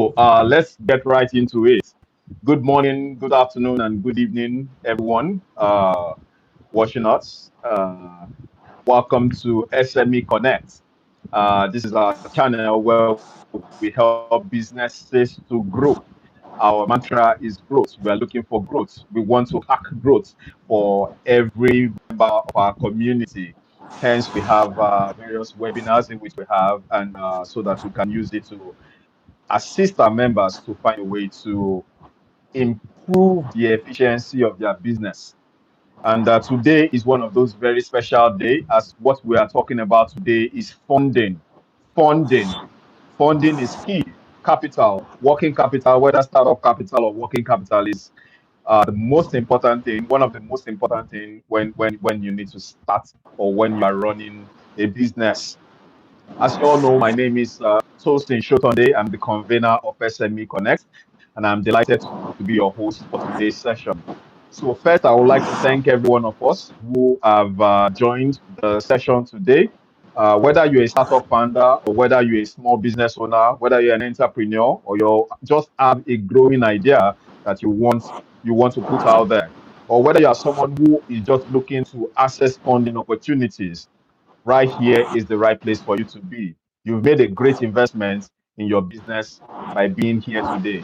Let's get right into it. Good morning, good afternoon, and good evening, everyone watching us. Welcome to SME Connect. This is our channel where we help businesses to grow. Our mantra is growth. We are looking for growth. We want to hack growth for every member of our community. Hence, we have various webinars in which we have, and so that we can use it to assist our members to find a way to improve the efficiency of their business. And today is one of those very special days, as what we are talking about today is funding. Funding. Funding is key. Capital, working capital, whether startup capital or working capital is the most important thing, one of the most important thing when you need to start or when you are running a business. As you all know, my name is Tosin Sotande. I'm the convener of SME Connect, and I'm delighted to be your host for today's session. So first, I would like to thank every one of us who have joined the session today. Whether you're a startup founder or whether you're a small business owner, whether you're an entrepreneur or you just have a growing idea that you want to put out there, or whether you are someone who is just looking to access funding opportunities, right here is the right place for you to be. You've made a great investment in your business by being here today.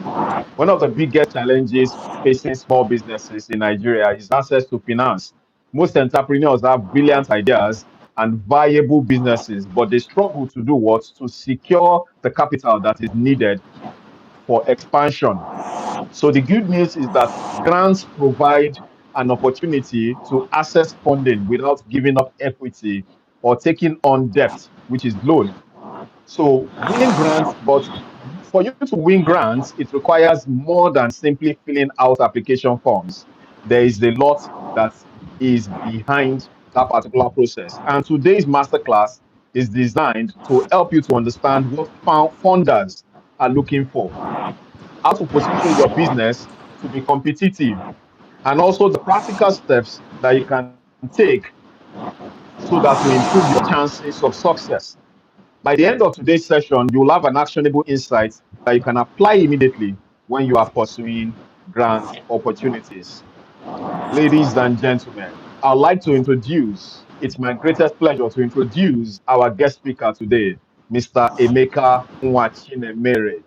One of the biggest challenges facing small businesses in Nigeria is access to finance. Most entrepreneurs have brilliant ideas and viable businesses, but they struggle to do what? To secure the capital that is needed for expansion. So the good news is that grants provide an opportunity to access funding without giving up equity or taking on debt, which is loan. So winning grants, but for you to win grants, it requires more than simply filling out application forms. There is a lot that is behind that particular process. And today's masterclass is designed to help you to understand what funders are looking for, how to position your business to be competitive, and also the practical steps that you can take so that to improve your chances of success. By the end of today's session, you'll have an actionable insight that you can apply immediately when you are pursuing grant opportunities. Ladies and gentlemen, I'd like to it's my greatest pleasure to introduce our guest speaker today, Mr. Emeka Nwachinemere.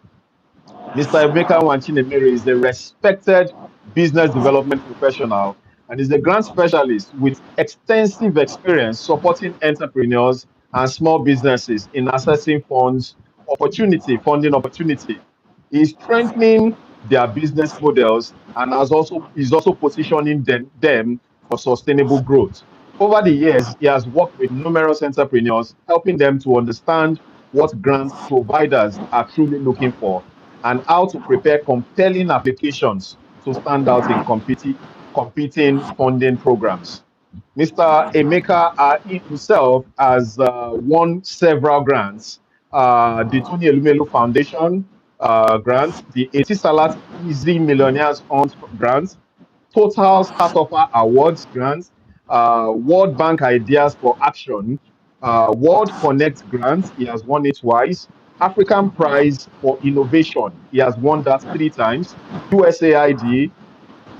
Mr. Emeka Nwachinemere is a respected business development professional and is a grant specialist with extensive experience supporting entrepreneurs and small businesses in accessing funding opportunity. He's strengthening their business models and is also positioning them for sustainable growth. Over the years, he has worked with numerous entrepreneurs, helping them to understand what grant providers are truly looking for and how to prepare compelling applications to stand out in competing funding programs. Mr. Emeka himself has won several grants. The Tony Elumelu Foundation grant, the Etisalat Easy Millionaires Hunt grant, Total Startupper Awards grant, World Bank Ideas for Action, World Connect grant, he has won it twice. African Prize for Innovation, he has won that 3 times. USAID,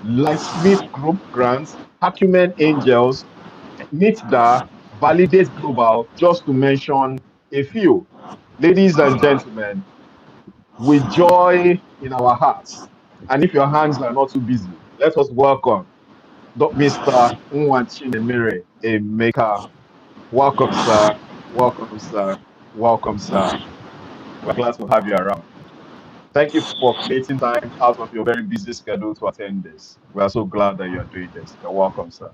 Lightsmith Group grants, Acumen Angels, NITDA, Validate Global, just to mention a few. Ladies and gentlemen, with joy in our hearts, and if your hands are not too busy, let us welcome Mr. Nwachinemere Emeka. Welcome, sir. Welcome, sir. Welcome, sir. We're glad to have you around. Thank you for creating time out of your very busy schedule to attend this. We are so glad that you're doing this. You're welcome, sir.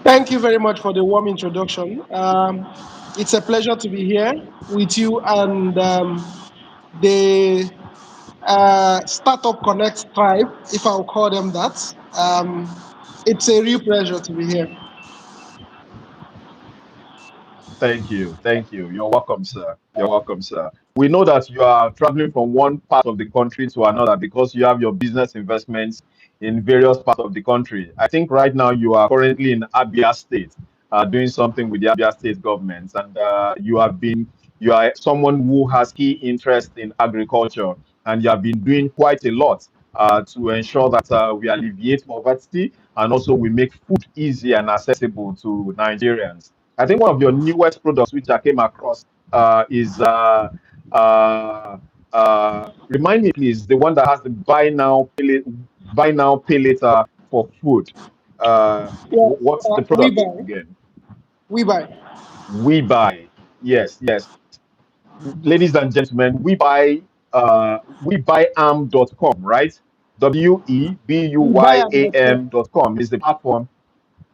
Thank you very much for the warm introduction. It's a pleasure to be here with you and the Startup Connect tribe, if I'll call them that. It's a real pleasure to be here. Thank you. Thank you. You're welcome, sir. You're welcome, sir. We know that you are traveling from one part of the country to another because you have your business investments in various parts of the country. I think right now you are currently in Abia State, doing something with the Abia State government, and you have been you are someone who has key interest in agriculture, and you have been doing quite a lot to ensure that we alleviate poverty and also we make food easy and accessible to Nigerians. I think one of your newest products, which I came across, is remind me please, the one that has the buy now, pay later for food. Yeah, What's the we product buy, again? we buy. We buy. Yes, yes. Ladies and gentlemen, we buy am.com, right? We buy at WEBUYAM.com is the platform.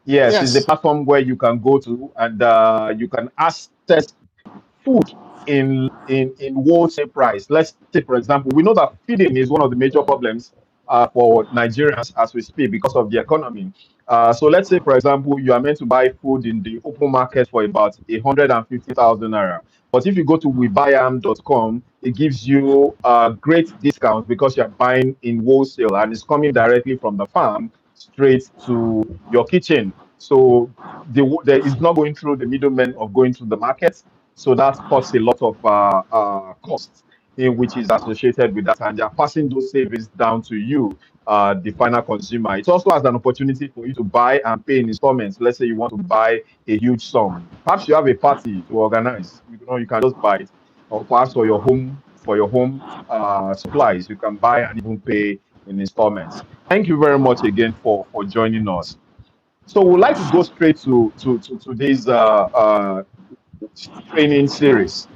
Yes, is the Yes. platform where you can go to and you can access food in wholesale price. Let's take, for example, we know that feeding is one of the major problems for Nigerians as we speak because of the economy. So let's say, for example, you are meant to buy food in the open market for about 150,000 naira. But if you go to webuyam.com, it gives you a great discount because you're buying in wholesale and it's coming directly from the farm straight to your kitchen. So there is not going through the middlemen of going to the market. So that cuts a lot of costs in which is associated with that, and they're passing those savings down to you, the final consumer. It also has an opportunity for you to buy and pay in installments. Let's say you want to buy a huge sum. Perhaps you have a party to organize. You know, you can just buy it, or perhaps for your home supplies, you can buy and even pay in installments. Thank you very much again for joining us. So we'd like to go straight to today's training series,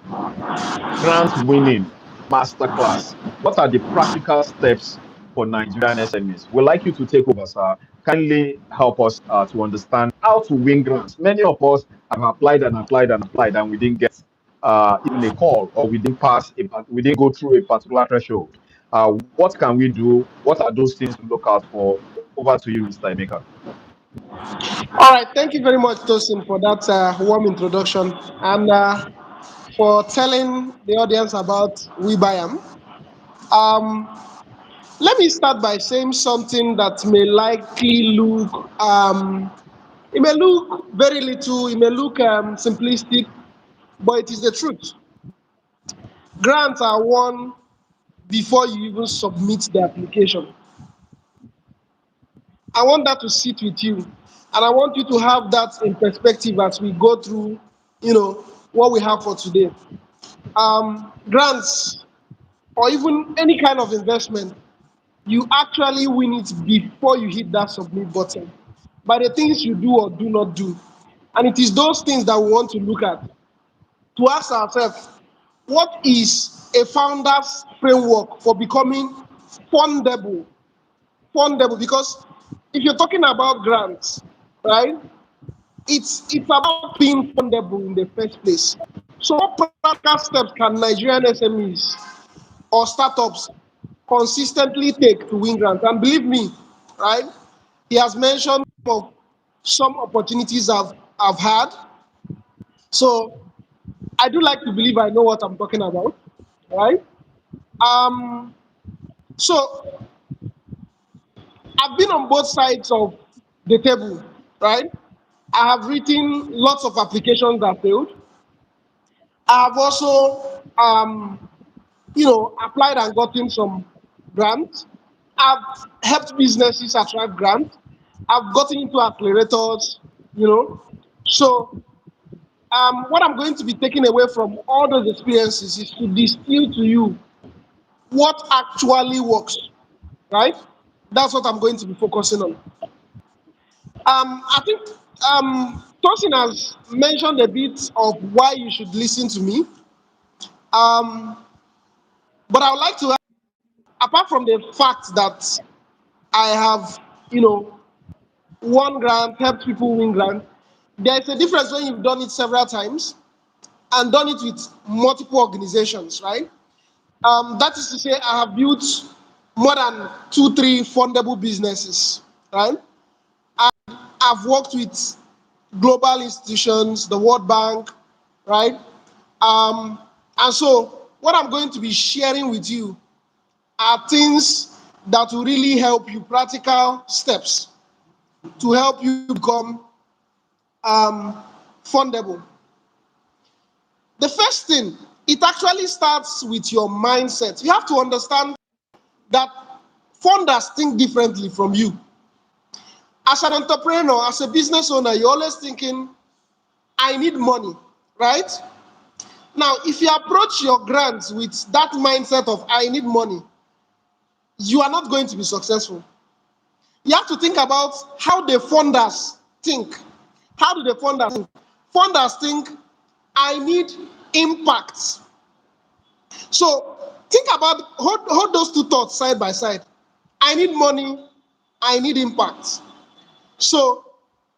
grant winning masterclass. What are the practical steps for Nigerian SMEs? We'd like you to take over, sir. Kindly help us to understand how to win grants. Many of us have applied and applied and applied, and we didn't get even a call, or we didn't go through a particular threshold. What can we do? What are those things to look out for? Over to you, Mr. Emeka. All right. Thank you very much, Tosin, for that warm introduction and for telling the audience about We Buy 'Em. Um, Let me start by saying something that may likely look, it may look very little, it may look simplistic, but it is the truth. Grants are won before you even submit the application. I want that to sit with you, and I want you to have that in perspective as we go through, what we have for today. Grants or even any kind of investment, you actually win it before you hit that submit button by the things you do or do not do. And it is those things that we want to look at to ask ourselves, what is a founder's framework for becoming fundable? Fundable, because if you're talking about grants, right, it's about being fundable in the first place. So what practical steps can Nigerian SMEs or startups consistently take to win grants? And believe me, right, he has mentioned of some opportunities I've had. So I do like to believe I know what I'm talking about, right? Um, so I've been on both sides of the table, right? I have written lots of applications that failed. I have also, applied and gotten some grants. I've helped businesses attract grants. I've gotten into accelerators, you know. So, what I'm going to be taking away from all those experiences is to distill to you what actually works, right? That's what I'm going to be focusing on. I think Tosin has mentioned a bit of why you should listen to me. Um, but I would like to, apart from the fact that I have, won grant, helped people win grant, there is a difference when you've done it several times and done it with multiple organizations, right? That is to say, I have built more than 2, 3 fundable businesses, right? I've worked with global institutions, the World Bank, right? And so, what I'm going to be sharing with you are things that will really help you, practical steps to help you become fundable. The first thing, it actually starts with your mindset. You have to understand that funders think differently from you. As an entrepreneur, as a business owner, you're always thinking, I need money, right? Now, if you approach your grants with that mindset of I need money, you are not going to be successful. You have to think about how the funders think. How do the funders think? Funders think, I need impact. So think about, hold those two thoughts side by side. I need money, I need impact. So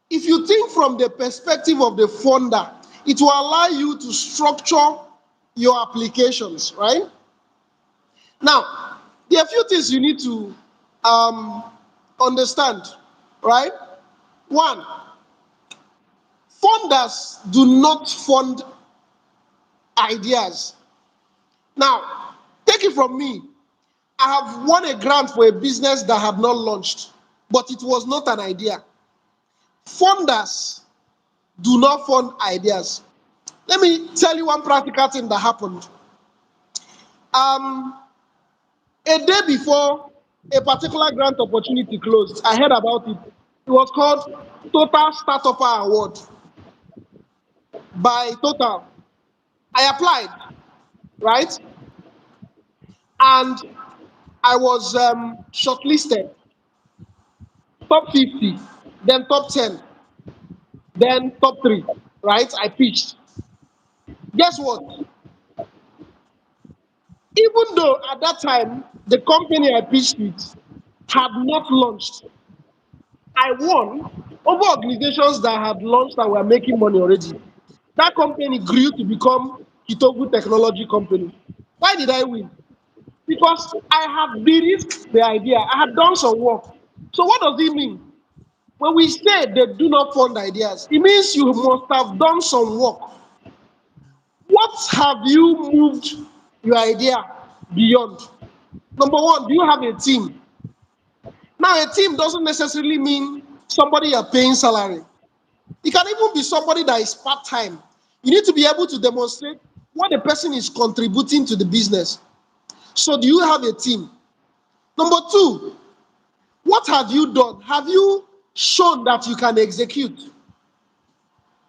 if you think from the perspective of the funder, it will allow you to structure your applications, right? Now, there are a few things you need to understand, right? One, funders do not fund ideas. Now, take it from me. I have won a grant for a business that had not launched, but it was not an idea. Funders do not fund ideas. Let me tell you one practical thing that happened. A day before a particular grant opportunity closed, I heard about it. It was called Total Startup Award by Total. I applied, right? And I was shortlisted, top 50, then top 10, then top 3, right? I pitched. Guess what? Even though at that time the company I pitched with had not launched, I won over organizations that had launched and were making money already. That company grew to become Kitogu Technology Company. Why did I win? Because I had de-risked the idea. I had done some work. So what does it mean? When we say they do not fund ideas, it means you must have done some work. What have you moved your idea beyond? Number one, do you have a team? Now, a team doesn't necessarily mean somebody you're paying salary. It can even be somebody that is part-time. You need to be able to demonstrate what the person is contributing to the business. So do you have a team? Number two, what have you done? Have you shown that you can execute?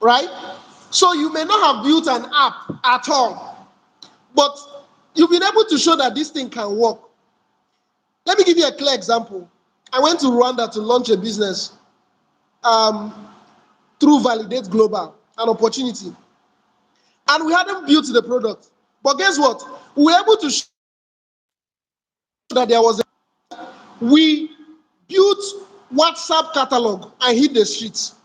Right? So you may not have built an app at all, but you've been able to show that this thing can work. Let me give you a clear example. I went to Rwanda to launch a business through Validate Global, an opportunity. And we hadn't built the product. But guess what? We were able to show that there was we built WhatsApp catalog and hit the streets.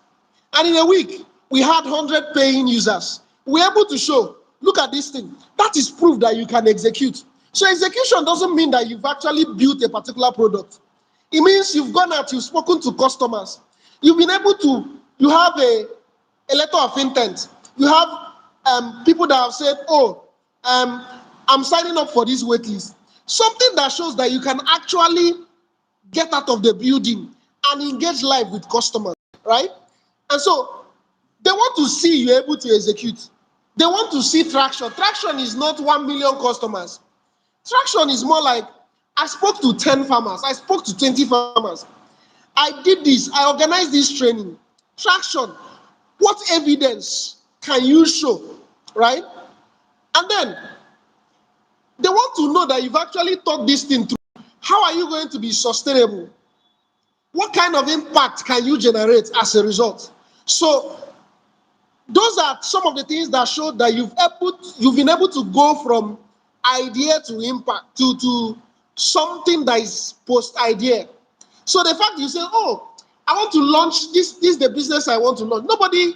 And in a week, we had 100 paying users. We were able to show, look at this thing. That is proof that you can execute. So execution doesn't mean that you've actually built a particular product. It means you've gone out, you've spoken to customers. You've been able to, you have a letter of intent. You have people that have said, oh, I'm signing up for this wait list. Something that shows that you can actually get out of the building and engage live with customers, right? And so they want to see you able to execute. They want to see traction. Traction is not 1 million customers. Traction is more like, I spoke to 10 farmers. I spoke to 20 farmers. I did this. I organized this training. Traction. What evidence can you show, right? And then they want to know that you've actually thought this thing through. How are you going to be sustainable? What kind of impact can you generate as a result? So those are some of the things that show that you've been able to go from idea to impact to something that is post-idea. So the fact you say, oh, I want to launch this is the business I want to launch. Nobody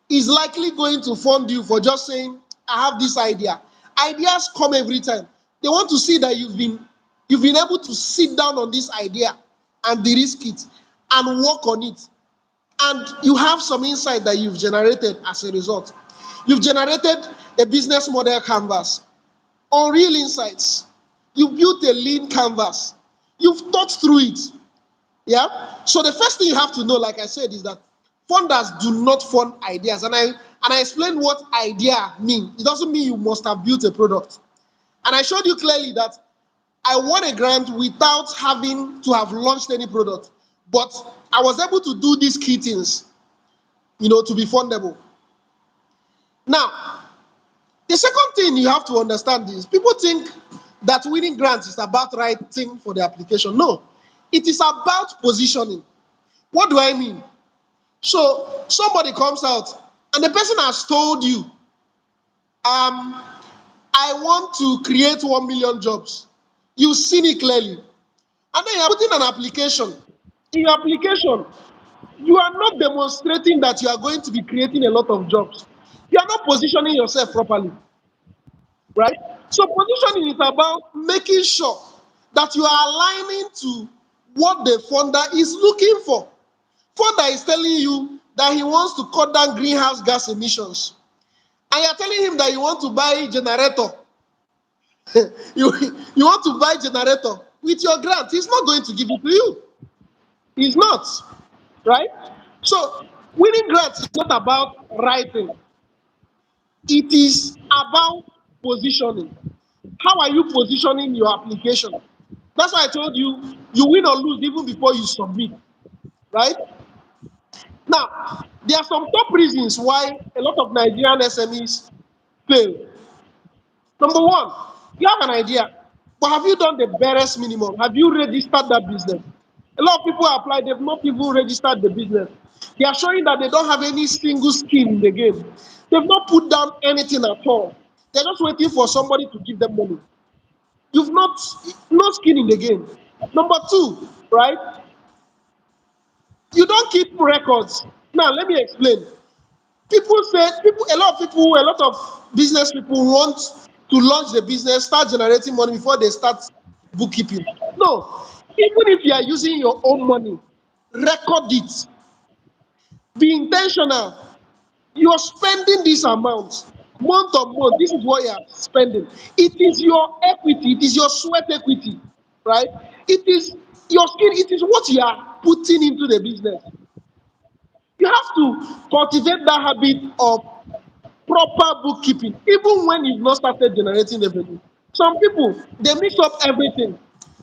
is likely going to fund you for just saying, I have this idea. Ideas come every time. They want to see that you've been able to sit down on this idea and de-risk it and work on it. And you have some insight that you've generated as a result. You've generated a business model canvas on real insights. You built a lean canvas. You've thought through it. Yeah? So the first thing you have to know, like I said, is that Funders do not fund ideas, and I explained what idea means. It doesn't mean you must have built a product. And I showed you clearly that I won a grant without having to have launched any product, but I was able to do these key things, to be fundable. Now, the second thing you have to understand is people think that winning grants is about writing for the application. No, it is about positioning. What do I mean? So somebody comes out and the person has told you, I want to create 1 million jobs. You've seen it clearly. And then you're putting an application. In your application, you are not demonstrating that you are going to be creating a lot of jobs. You are not positioning yourself properly. Right? So positioning is about making sure that you are aligning to what the funder is looking for. Funder is telling you that he wants to cut down greenhouse gas emissions. And you're telling him that you want to buy a generator. you want to buy a generator with your grant. He's not going to give it to you. He's not. Right? So winning grants is not about writing. It is about positioning. How are you positioning your application? That's why I told you, you win or lose even before you submit. Right? Now, there are some top reasons why a lot of Nigerian SMEs fail. Number one, you have an idea, but have you done the barest minimum? Have you registered that business? A lot of people apply, they've not even registered the business. They are showing that they don't have any single skin in the game. They've not put down anything at all. They're just waiting for somebody to give them money. You've not, no skin in the game. Number two, right? You don't keep records. Now, let me explain. A lot of business people want to launch the business, start generating money before they start bookkeeping. No, even if you are using your own money, record it. Be intentional. You are spending this amount month on month. This is what you are spending. It is your equity. It is your sweat equity, right? It is your skin. It is what you are putting into the business. You have to cultivate that habit of proper bookkeeping, even when you've not started generating revenue. Some people, they mix up everything.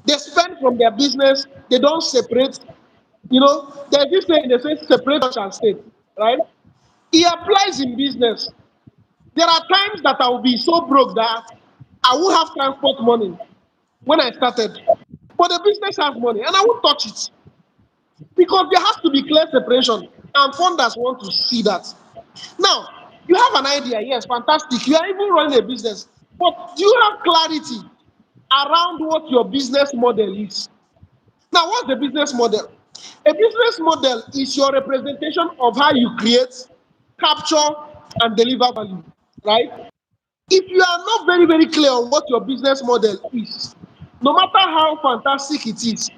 They spend from their business, they don't separate. There's this saying, they say separate church and state, right? It applies in business. There are times that I will be so broke that I won't have transport money when I started. But the business has money and I won't touch it. Because there has to be clear separation, and funders want to see that. Now, you have an idea, yes, fantastic. You are even running a business, but do you have clarity around what your business model is? Now, what's the business model? A business model is your representation of how you create, capture, and deliver value, right? If you are not very, very clear on what your business model is, no matter how fantastic it is,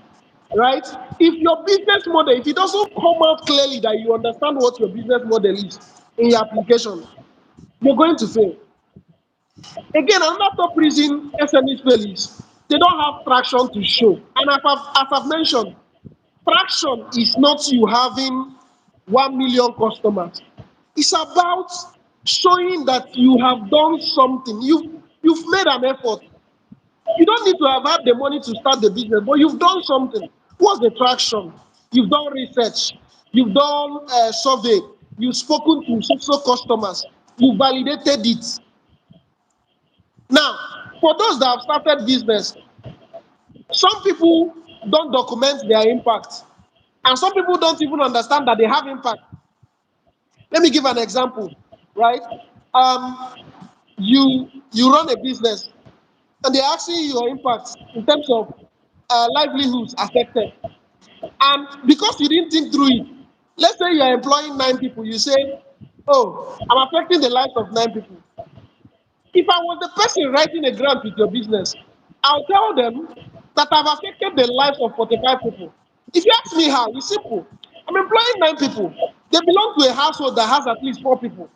right? If your business model, if it doesn't come out clearly that you understand what your business model is in your application, you're going to fail. Again, another top reason SMEs fail is they don't have traction to show. And as I've mentioned, traction is not you having 1 million customers. It's about showing that you have done something. You've made an effort. You don't need to have had the money to start the business, but you've done something. What's the traction? You've done research. You've done a survey. You've spoken to social customers. You validated it. Now, for those that have started business, some people don't document their impact. And some people don't even understand that they have impact. Let me give an example, right? You run a business and they're asking you your impact in terms of livelihoods affected. And because you didn't think through it, let's say you're employing 9 people, you say, oh, I'm affecting the lives of 9 people. If I was the person writing a grant with your business, I'll tell them that I've affected the lives of 45 people. If you ask me how, it's simple. I'm employing 9 people. They belong to a household that has at least 4 people.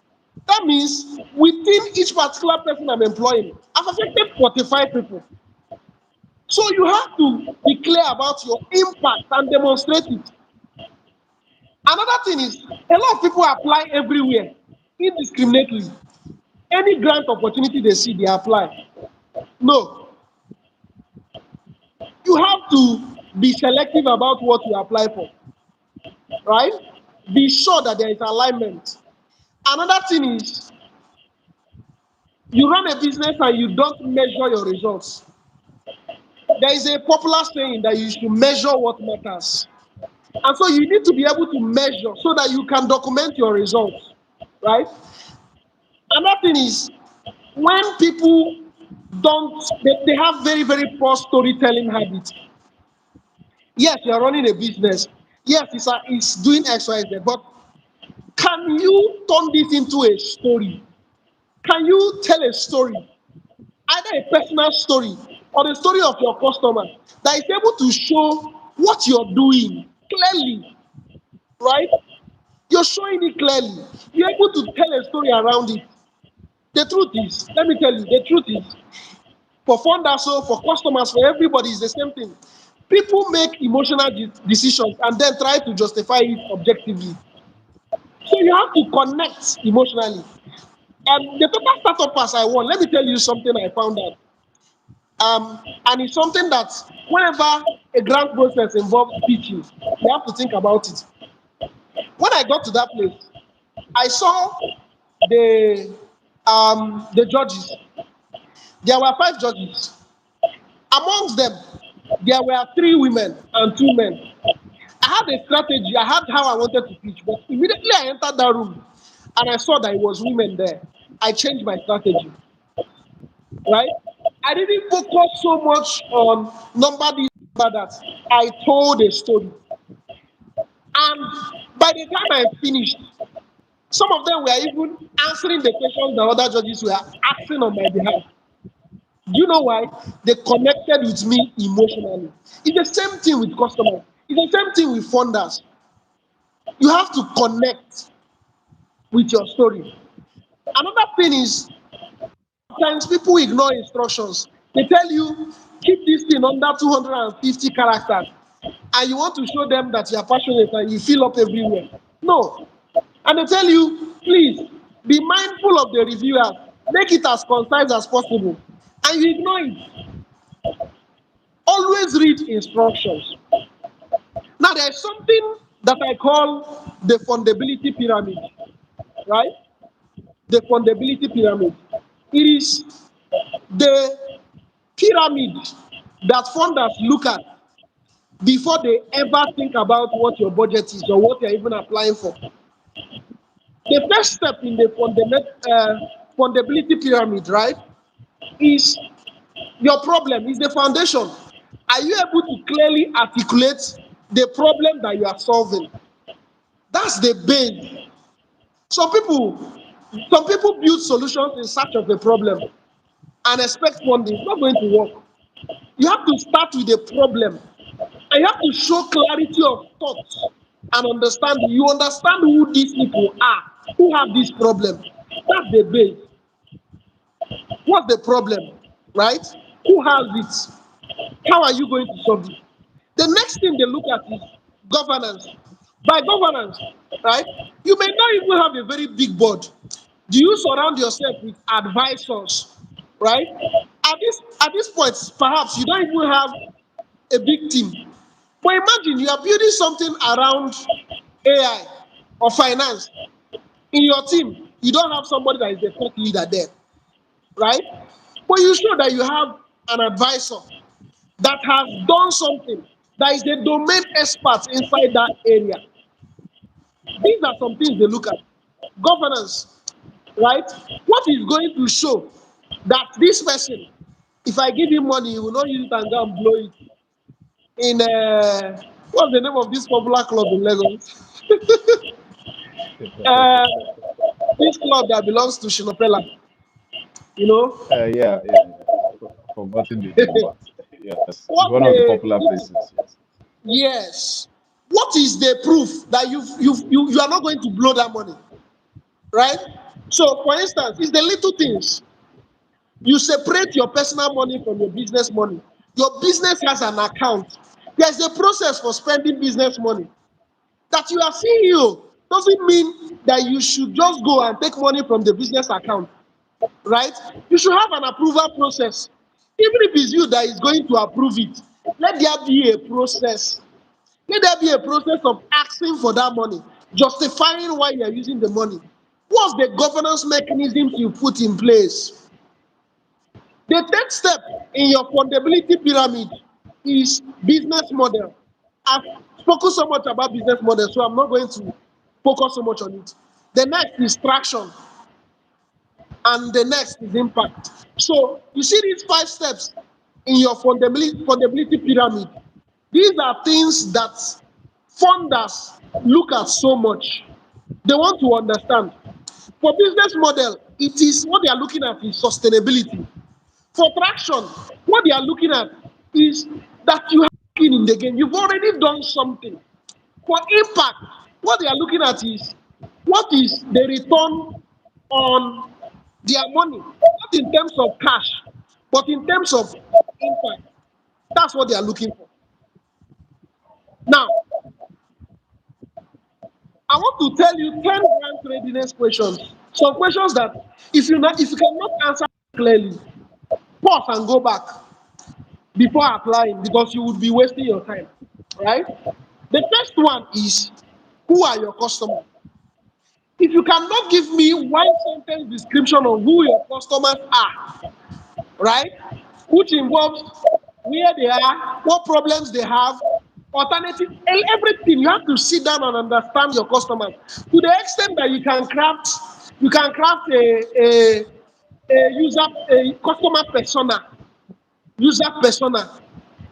That means within each particular person I'm employing, I've affected 45 people. So you have to be clear about your impact and demonstrate it. Another thing is a lot of people apply everywhere indiscriminately. Any grant opportunity they see, they apply. No, you have to be selective about what you apply for, right? Be sure that there is alignment. Another thing is you run a business and you don't measure your results. There is a popular saying that you should measure what matters. And so you need to be able to measure so that you can document your results, right? Another thing is when people they have very, very poor storytelling habits. Yes, you are running a business. Yes, it's doing X, Y, Z, but can you turn this into a story? Can you tell a story, either a personal story or the story of your customer that is able to show what you're doing clearly, right? You're showing it clearly. You're able to tell a story around it. The truth is, let me tell you, the truth is, for funders, so for customers, for everybody, it's the same thing. People make emotional decisions and then try to justify it objectively. So you have to connect emotionally. And the total startup pass I won, let me tell you something I found out. And it's something that whenever a grant process involves pitching, you have to think about it. When I got to that place, I saw the judges. There were 5 judges. Amongst them, there were 3 women and 2 men. I had a strategy. I had how I wanted to pitch, but immediately I entered that room and I saw that it was women there. I changed my strategy, right? I didn't focus so much on number this, number that. I told a story. And by the time I finished, some of them were even answering the questions the other judges were asking on my behalf. Do you know why? They connected with me emotionally. It's the same thing with customers. It's the same thing with funders. You have to connect with your story. Another thing is sometimes people ignore instructions. They tell you keep this thing under 250 characters, and you want to show them that you are passionate and you fill up everywhere. No. And they tell you, please be mindful of the reviewers, make it as concise as possible, and you ignore it. Always read instructions. Now, there is something that I call the fundability pyramid, right? The fundability pyramid. It is the pyramid that funders look at before they ever think about what your budget is or what you're even applying for. The first step in the fundability pyramid, right, is your problem, is the foundation. Are you able to clearly articulate the problem that you are solving? That's the base. Some people, some people build solutions in search of a problem and expect funding. It's not going to work. You have to start with a problem and you have to show clarity of thoughts and understanding. You understand who these people are, who have this problem. That's the base. What's the problem, right? Who has it? How are you going to solve it? The next thing they look at is governance. By governance, right? You may not even have a very big board. Do you surround yourself with advisors, right? At this point, perhaps you don't even have a big team. But imagine you are building something around AI or finance in your team. You don't have somebody that is the thought leader there, right? But you show that you have an advisor that has done something, that is the domain expert inside that area. These are some things they look at. Governance, right? What is going to show that this person, if I give him money, he will not use it and go and blow it in what's the name of this popular club in Lagos? uh, this club that belongs to Shinopela, you know. Yeah, yeah, yeah. Forgotten the name, but yes, it's What one of the the popular places. Yes. yes. What is the proof that you are not going to blow that money, right? So, for instance, it's the little things. You separate your personal money from your business money. Your business has an account. There's a process for spending business money. That you are CEO doesn't mean that you should just go and take money from the business account, right? You should have an approval process. Even if it's you that is going to approve it, let there be a process. Let there be a process of asking for that money, justifying why you are using the money. What's the governance mechanisms you put in place? The third step in your fundability pyramid is business model. I've spoken so much about business model, so I'm not going to focus so much on it. The next is traction, and the next is impact. So you see these 5 steps in your fundability pyramid. These are things that funders look at so much. They want to understand. For business model, it is what they are looking at is sustainability. For traction, what they are looking at is that you have skin in the game. You've already done something. For impact, what they are looking at is what is the return on their money, not in terms of cash, but in terms of impact. That's what they are looking for. Now, I want to tell you 10 grant readiness questions. Some questions that if you cannot answer clearly, pause and go back before applying because you would be wasting your time. Right? The first one is, who are your customers? If you cannot give me one sentence description of who your customers are, right? Which involves where they are, what problems they have, alternative, everything. You have to sit down and understand your customers to the extent that you can craft a user, a customer persona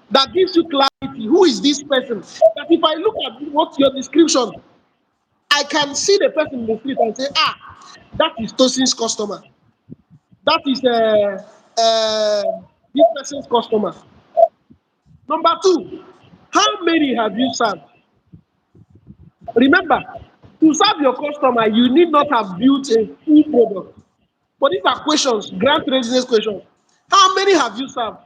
that gives you clarity. Who is this person? That if I look at what your description, I can see the person in the street and say, that is Tosin's customer. That is this person's customer. Number two, how many have you served? Remember, to serve your customer, you need not have built a full product. But these are questions, grant readiness questions. How many have you served?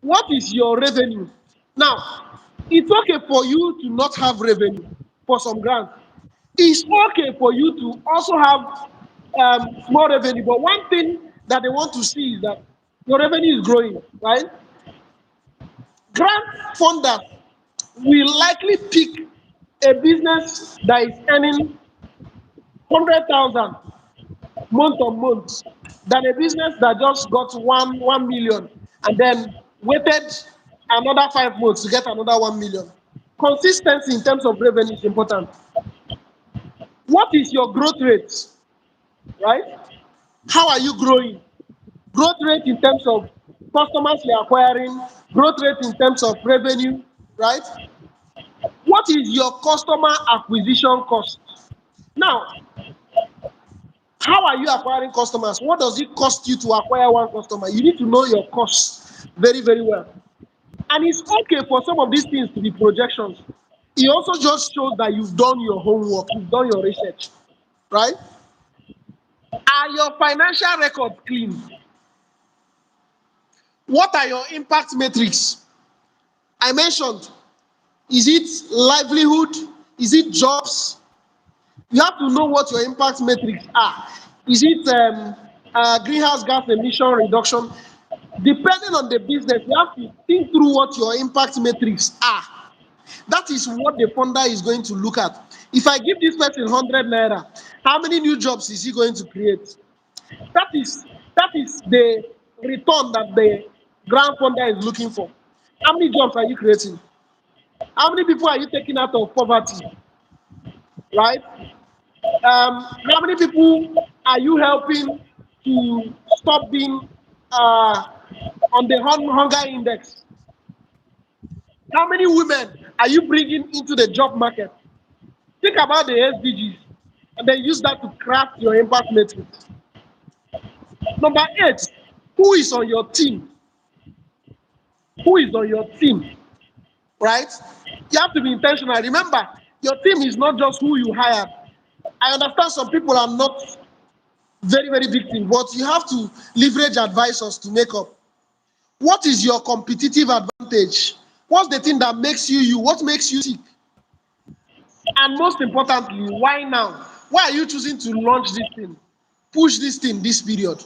What is your revenue? Now, it's okay for you to not have revenue for some grants. It's okay for you to also have small revenue. But one thing that they want to see is that your revenue is growing, right? Grant funders will likely pick a business that is earning 100,000 month on month than a business that just got 1 million and then waited another 5 months to get another 1 million. Consistency in terms of revenue is important. What is your growth rate? Right? How are you growing? Growth rate in terms of customers you're acquiring, growth rate in terms of revenue, right? What is your customer acquisition cost? Now, how are you acquiring customers? What does it cost you to acquire one customer? You need to know your costs very, very well. And it's okay for some of these things to be projections. It also just shows that you've done your homework, you've done your research, right? Are your financial records clean? What are your impact metrics? I mentioned, is it livelihood? Is it jobs? You have to know what your impact metrics are. Is it greenhouse gas emission reduction? Depending on the business, you have to think through what your impact metrics are. That is what the funder is going to look at. If I give this person 100 naira, how many new jobs is he going to create? That is the return that the grant funder is looking for. How many jobs are you creating? How many people are you taking out of poverty? Right? How many people are you helping to stop being on the hunger index? How many women are you bringing into the job market? Think about the SDGs and then use that to craft your impact matrix. Number 8, who is on your team? Who is on your team? Right? You have to be intentional. Remember, your team is not just who you hired. I understand some people are not very, very big team, but you have to leverage advisors to make up. What is your competitive advantage? What's the thing that makes you you? What makes you tick? And most importantly, why now? Why are you choosing to launch this thing, push this thing this period?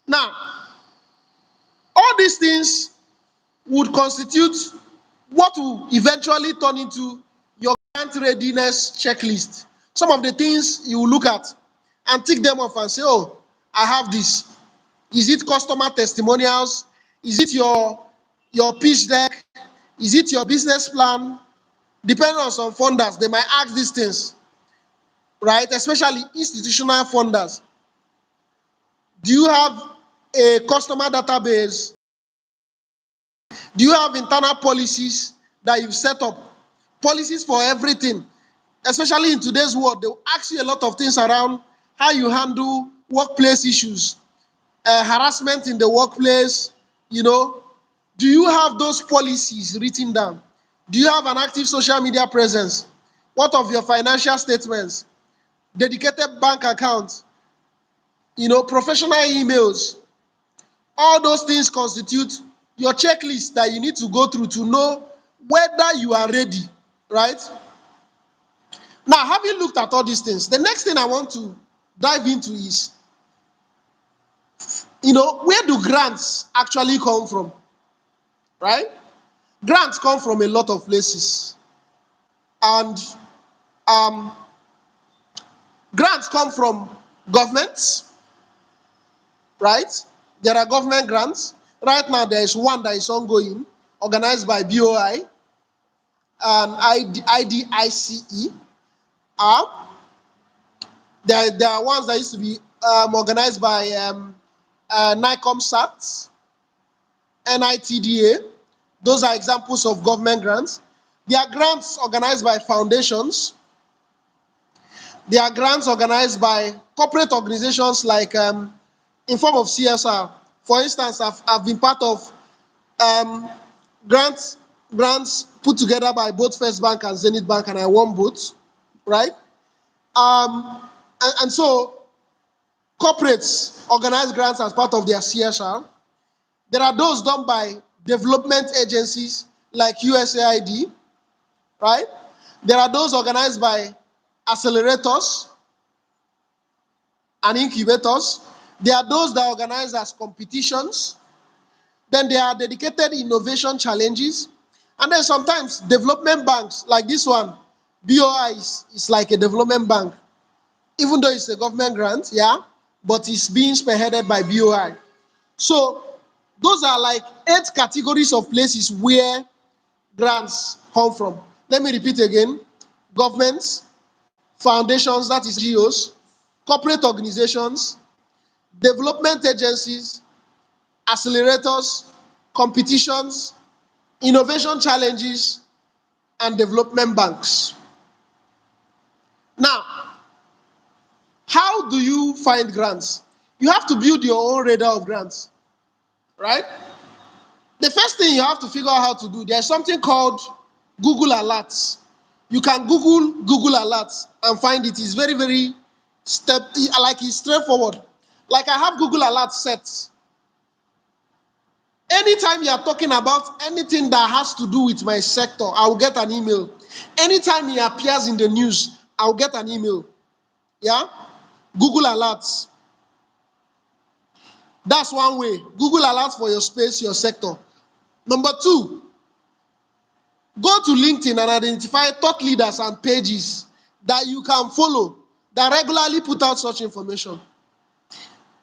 Now, all these things would constitute what will eventually turn into your grant readiness checklist. Some of the things you will look at and tick them off and say, oh, I have this. Is it customer testimonials? Is it your pitch deck? Is it your business plan? Depending on some funders, they might ask these things, right? Especially institutional funders. Do you have a customer database? Do you have internal policies that you've set up? Policies for everything. Especially in today's world, they'll ask you a lot of things around how you handle workplace issues, harassment in the workplace, you know. Do you have those policies written down? Do you have an active social media presence? What of your financial statements? Dedicated bank accounts? You know, professional emails? All those things constitute your checklist that you need to go through to know whether you are ready, right? Now, having looked at all these things, the next thing I want to dive into is, you know, where do grants actually come from, right? Grants come from a lot of places. And grants come from governments, right? There are government grants. Right now, there is one that is ongoing, organized by BOI and IDICE. There are ones that used to be organized by NICOMSAT, NITDA. Those are examples of government grants. There are grants organized by foundations. There are grants organized by corporate organizations like in form of CSR. For instance, I've been part of grants put together by both First Bank and Zenith Bank, and I won both, right? And so corporates organize grants as part of their CSR. There are those done by development agencies like USAID, right? There are those organized by accelerators and incubators. There are those that are organized as competitions. Then there are dedicated innovation challenges. And then sometimes development banks, like this one, BOI is like a development bank. Even though it's a government grant, yeah, but it's being spearheaded by BOI. So those are like 8 categories of places where grants come from. Let me repeat again. Governments, foundations, that is GOs, corporate organizations, development agencies, accelerators, competitions, innovation challenges, and development banks. Now, how do you find grants? You have to build your own radar of grants, right? The first thing you have to figure out how to do, there's something called Google Alerts. You can Google Alerts and find it. It's very, very it's straightforward. Like I have Google Alerts set. Anytime you are talking about anything that has to do with my sector, I will get an email. Anytime he appears in the news, I'll get an email. Yeah? Google Alerts. That's one way. Google Alerts for your space, your sector. Number 2, go to LinkedIn and identify thought leaders and pages that you can follow that regularly put out such information.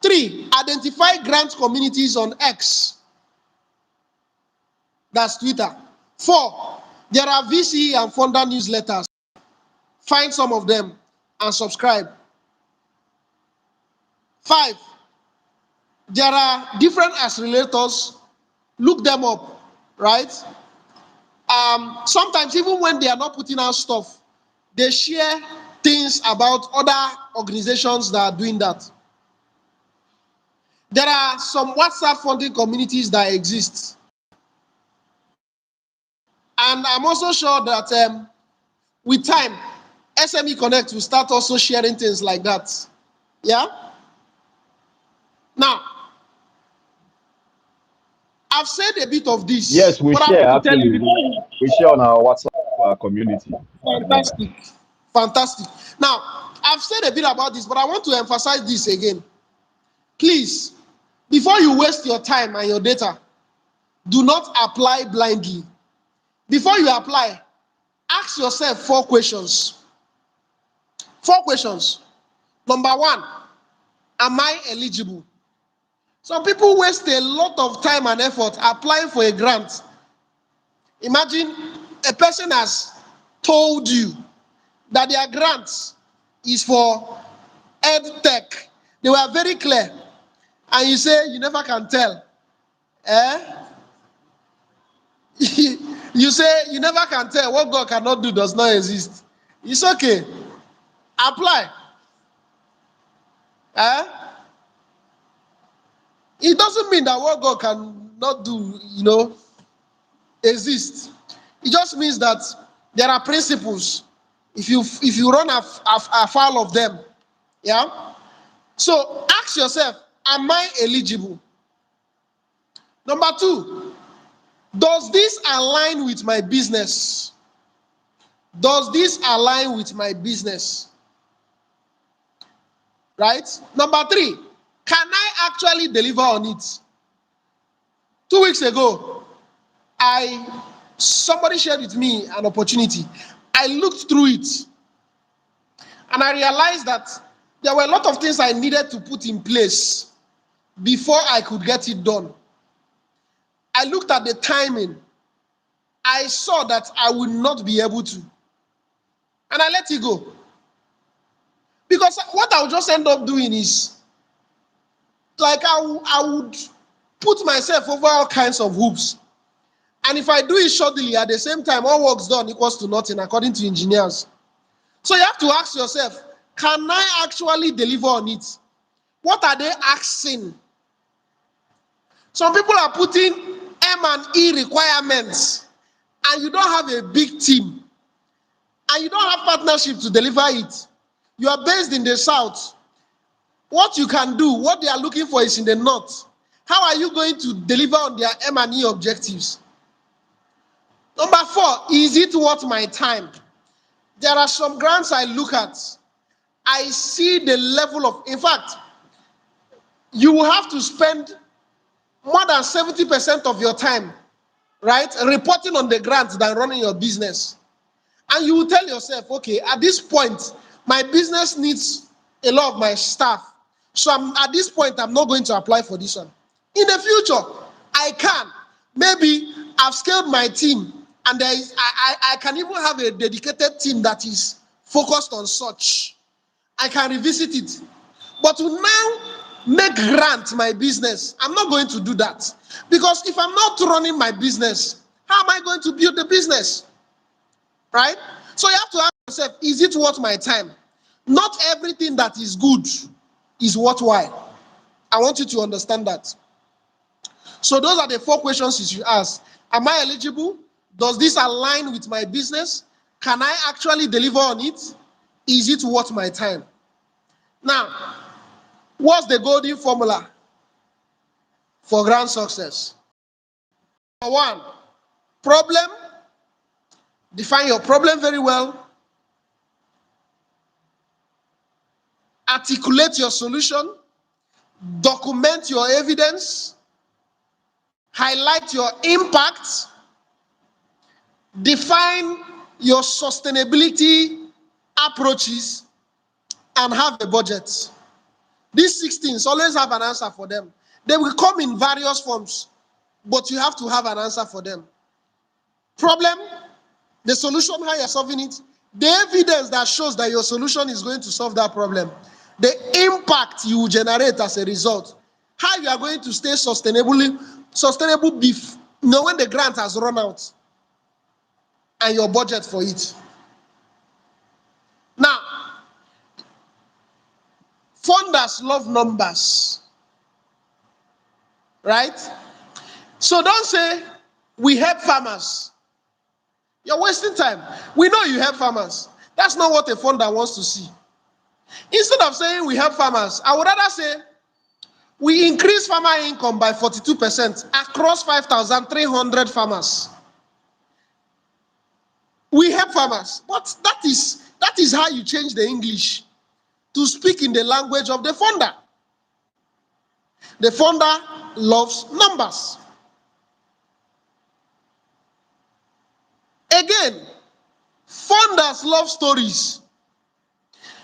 3, identify grant communities on X. That's Twitter. 4, there are VC and funder newsletters. Find some of them and subscribe. 5, there are different accelerators. Look them up, right? Sometimes even when they are not putting out stuff, they share things about other organizations that are doing that. There are some WhatsApp funding communities that exist. And I'm also sure that with time, SME Connect will start also sharing things like that. Yeah? Now, I've said a bit of this. Yes, we But I share want to tell actually. you, We share on our WhatsApp our community. Fantastic. Fantastic. Now, I've said a bit about this, but I want to emphasize this again. Please, before you waste your time and your data, do not apply blindly. Before you apply, ask yourself 4 questions. 4 questions. Number 1, am I eligible? Some people waste a lot of time and effort applying for a grant. Imagine a person has told you that their grant is for EdTech. They were very clear. And you say you never can tell. You say you never can tell. What God cannot do does not exist. It's okay. Apply. It doesn't mean that what God cannot do, exist. It just means that there are principles. If you run afoul of them, yeah. So ask yourself, am I eligible? Number 2, does this align with my business? Does this align with my business? Right? Number 3, can I actually deliver on it? 2 weeks ago, somebody shared with me an opportunity. I looked through it and I realized that there were a lot of things I needed to put in place before I could get it done. I looked at the timing. I saw that I would not be able to. And I let it go. Because what I would just end up doing is, like, I would put myself over all kinds of hoops. And if I do it shortly, at the same time, all work's done equals to nothing, according to engineers. So you have to ask yourself, can I actually deliver on it? What are they asking? Some people are putting M&E requirements, and you don't have a big team, and you don't have partnership to deliver it. You are based in the south. What you can do, what they are looking for is in the north. How are you going to deliver on their M&E objectives? Number 4, is it worth my time? There are some grants I look at. I see the level of, in fact, you will have to spend more than 70% of your time, right, reporting on the grants than running your business. And you will tell yourself, okay, at this point, my business needs a lot of my staff. So at this point, I'm not going to apply for this one. In the future, I can. Maybe I've scaled my team, and I can even have a dedicated team that is focused on such. I can revisit it. But to now make grant my business, I'm not going to do that. Because if I'm not running my business, how am I going to build the business? Right? So you have to ask yourself, is it worth my time? Not everything that is good is worthwhile. I want you to understand that. So those are the 4 questions you should ask. Am I eligible? Does this align with my business? Can I actually deliver on it? Is it worth my time? Now, what's the golden formula for grand success? Number 1, problem. Define your problem very well. Articulate your solution. Document your evidence. Highlight your impact. Define your sustainability approaches and have a budget. These 6 things, always have an answer for them. They will come in various forms, but you have to have an answer for them. Problem, the solution, how you're solving it, the evidence that shows that your solution is going to solve that problem, the impact you will generate as a result, how you are going to stay sustainable when the grant has run out, and your budget for it. Now, funders love numbers, right? So don't say, we help farmers. You're wasting time. We know you help farmers. That's not what a funder wants to see. Instead of saying we help farmers, I would rather say, we increase farmer income by 42% across 5,300 farmers. We help farmers, but that is how you change the English to speak in the language of the funder. The funder loves numbers. Again, funders love stories.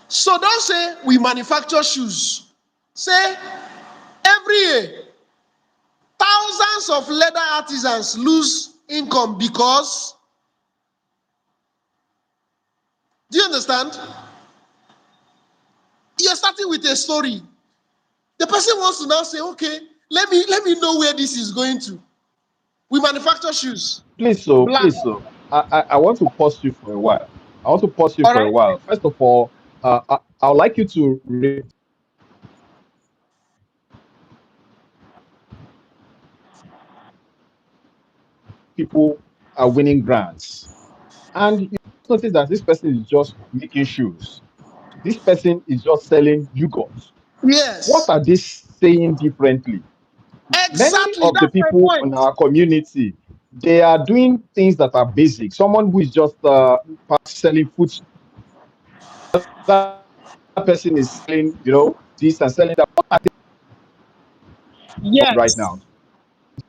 So don't say we manufacture shoes. Say every year, thousands of leather artisans lose income because, do you understand? You're starting with a story. The person wants to now say, okay, let me know where this is going to. We manufacture shoes. Black. Please, so I want to pause you for a while. I want to pause you All for a right? while. First of all, I would like you to people are winning grants. And you notice that this person is just making shoes. This person is just selling yogurt. What Yes. are they saying differently? Many Exactly. of the That's my people in point. our community, they are doing things that are basic. Someone who is just selling food, that person is selling, this and selling that. What are they doing right Yes. now?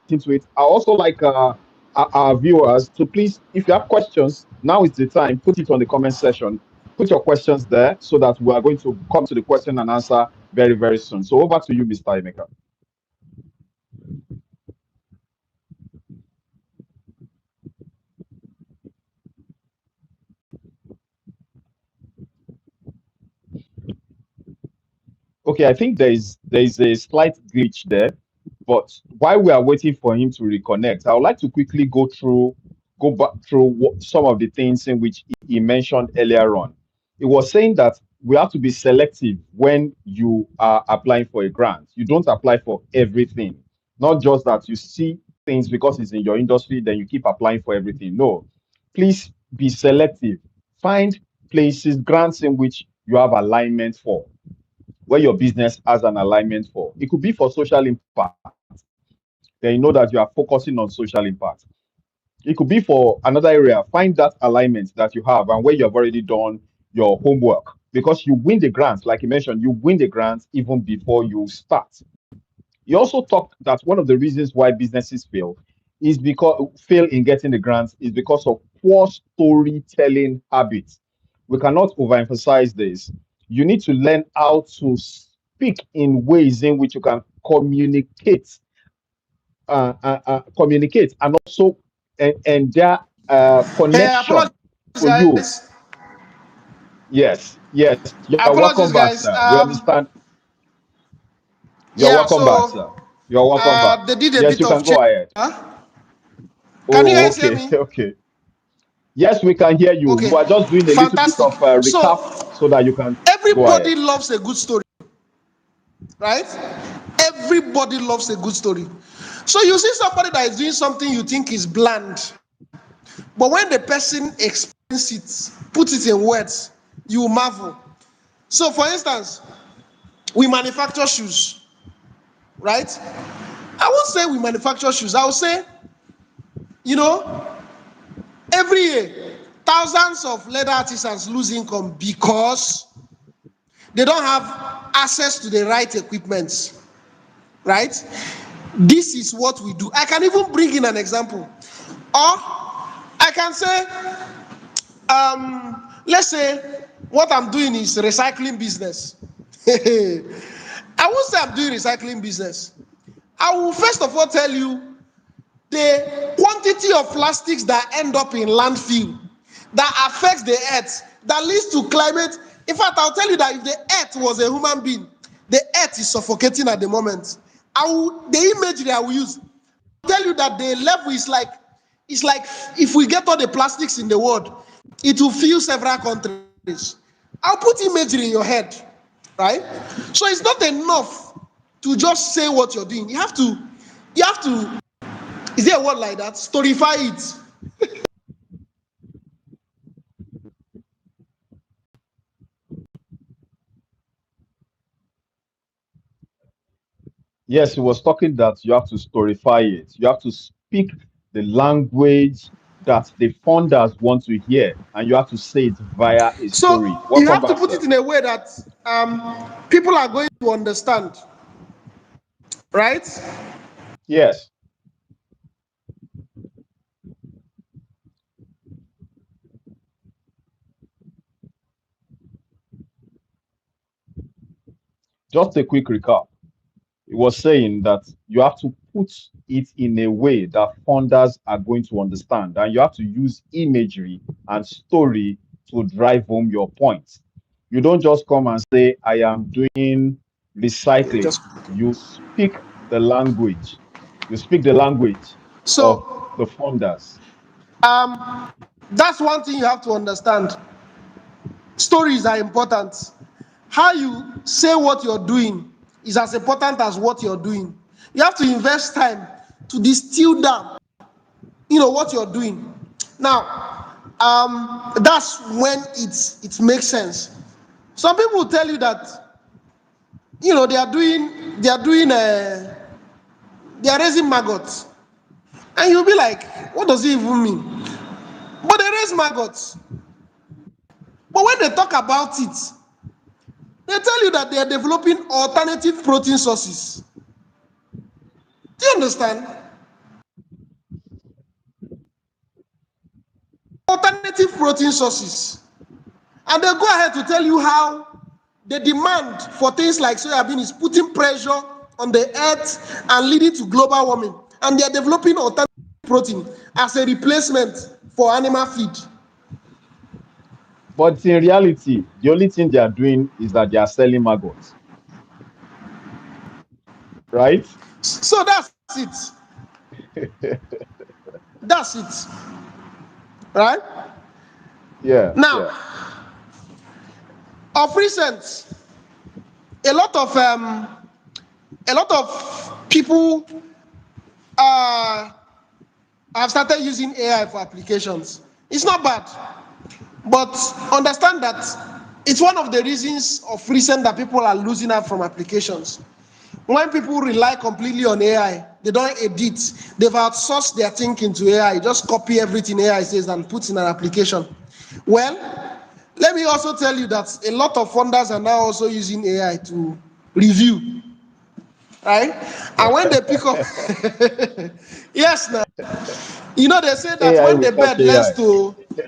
Into it. I also like our viewers to please, if you have questions, now is the time. Put it on the comment section. Put your questions there so that we are going to come to the question and answer very, very soon. So over to you, Mr. Emeka. Okay, I think there is a slight glitch there, but while we are waiting for him to reconnect, I would like to quickly go back through some of the things in which he mentioned earlier on. He was saying that we have to be selective when you are applying for a grant. You don't apply for everything, not just that you see things because it's in your industry, then you keep applying for everything. No, please be selective. Find places, grants in which you have alignment for, where your business has an alignment for. It could be for social impact. Then you know that you are focusing on social impact. It could be for another area. Find that alignment that you have and where you have already done your homework. Because you win the grants, like you mentioned, you win the grants even before you start. You also talked that one of the reasons why businesses fail in getting the grants is because of poor storytelling habits. We cannot overemphasize this. You need to learn how to speak in ways in which you can communicate and also and their Apologies, connection for you. guys. Yes. You're Apologies, welcome back, guys. sir. We understand. You're Yeah. welcome back, sir. So You're welcome back. they did a Yes, bit you of can change. go ahead. Huh? Can you Oh, guys hear okay, me? okay. Yes, we can hear you. Okay. We are just doing a little bit Fantastic. of recap So so that you can go ahead. everybody loves a good story, right? Everybody loves a good story. So you see somebody that is doing something you think is bland, but when the person explains it, puts it in words, you marvel. So, for instance, we manufacture shoes, right? I won't say we manufacture shoes. I will say, you know, every year, thousands of leather artisans lose income because they don't have access to the right equipment, right? This is what we do. I can even bring in an example. Or I can say, let's say what I'm doing is recycling business. I won't say I'm doing recycling business. I will first of all tell you the quantity of plastics that end up in landfill that affects the earth, that leads to climate. In fact, I'll tell you that if the earth was a human being, the earth is suffocating at the moment. The imagery I will use, I'll tell you that the level is like, it's like if we get all the plastics in the world, it will fill several countries. I'll put imagery in your head, right? So it's not enough to just say what you're doing. You have to, is there a word like that? Storify it. Yes, he was talking that you have to storify it. You have to speak the language that the funders want to hear, and you have to say it via a story. So you Welcome have to back, put sir. it in a way that people are going to understand, right? Yes, just a quick recap. It was saying that you have to put it in a way that funders are going to understand, and you have to use imagery and story to drive home your point. You don't just come and say, I am doing recycling. Just You speak the language. You speak the language of so the funders. that's one thing you have to understand. Stories are important. How you say what you're doing is as important as what you're doing. You have to invest time to distill down, what you're doing. Now, that's when it makes sense. Some people will tell you that they are raising maggots, and you'll be like, what does it even mean? But they raise maggots. But when they talk about it, they tell you that they are developing alternative protein sources. Do you understand? Alternative protein sources. And they go ahead to tell you how the demand for things like soya bean is putting pressure on the earth and leading to global warming. And they are developing alternative protein as a replacement for animal feed. But in reality, the only thing they are doing is that they are selling maggots, right? So that's it. That's it. Right? Yeah, Now, yeah. of recent, a lot of people uh, have started using AI for applications. It's not bad, but understand that it's one of the reasons of recent that people are losing out from applications. When people rely completely on AI, they don't edit. They've outsourced their thinking to AI. Just copy everything AI says and put in an application. Well, let me also tell you that a lot of funders are now also using AI to review, right? And when they pick up, yes, now, they say that AI when will the catch bird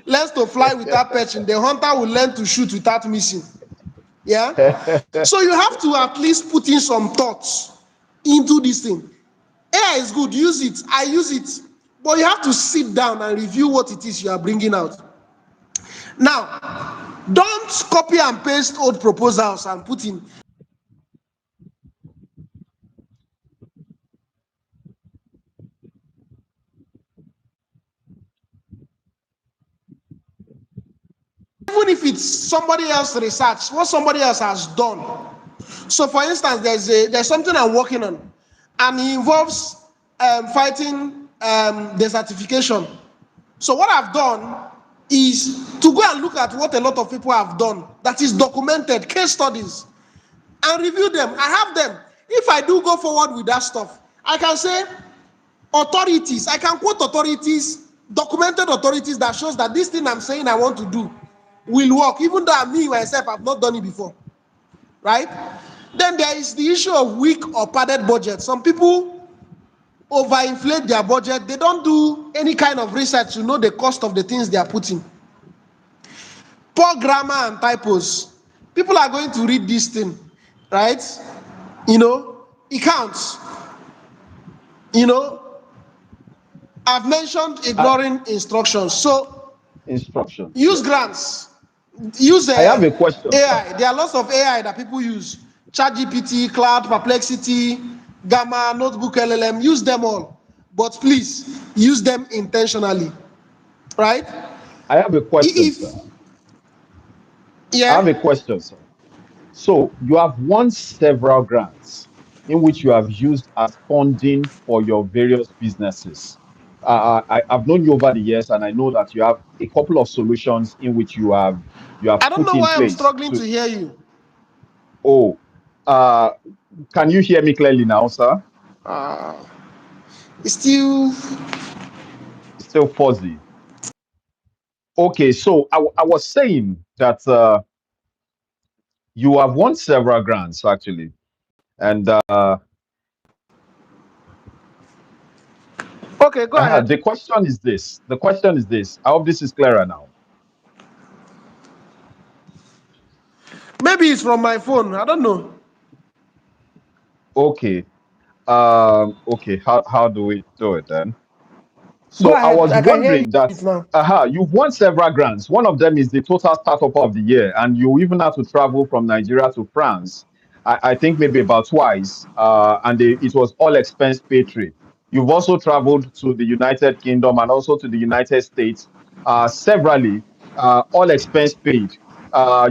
learns AI. to fly without perching, the hunter will learn to shoot without missing. Yeah. So you have to at least put in some thoughts into this thing. AI is good, use it. I use it, but you have to sit down and review what it is you are bringing out. Now, don't copy and paste old proposals and put in. Even if it's somebody else's research, what somebody else has done. So, for instance, there's something I'm working on, and it involves fighting desertification. So, what I've done is to go and look at what a lot of people have done that is documented, case studies, and review them. I have them. If I do go forward with that stuff, I can say authorities, I can quote authorities, documented authorities that shows that this thing I'm saying I want to do will work, even though me myself have not done it before, right? Then there is the issue of weak or padded budget. Some people overinflate their budget. They don't do any kind of research to know the cost of the things they are putting. Poor grammar and typos. People are going to read this thing, right? It counts. You know, I've mentioned I, ignoring instructions. So instructions, use yes. grants. Use I have a question, sir. AI. There are lots of AI that people use. ChatGPT, Cloud, Perplexity, Gamma, Notebook, LLM. Use them all. But please, use them intentionally. Right? I have a question, If, sir. I have a yeah, question, sir. So you have won several grants in which you have used as funding for your various businesses. I've known you over the years, and I know that you have a couple of solutions in which you have I don't put know in why I'm place struggling to to. hear you. Oh, uh, can you hear me clearly now, sir? Uh, it's still, It's still fuzzy. Okay, so I was saying that you have won several grants actually, and Okay, go ahead. the question is this. The question is this. I hope this is clearer now. Maybe it's from my phone. I don't know. Okay. Okay. How do we do it then? Go So I ahead. was I can hear wondering that, it now. you've won several grants. One of them is the Total Startup of the Year, and you even had to travel from Nigeria to France. I think maybe about twice, and it was all expense paid trip. You've also traveled to the United Kingdom and also to the United States, severally, all expense paid.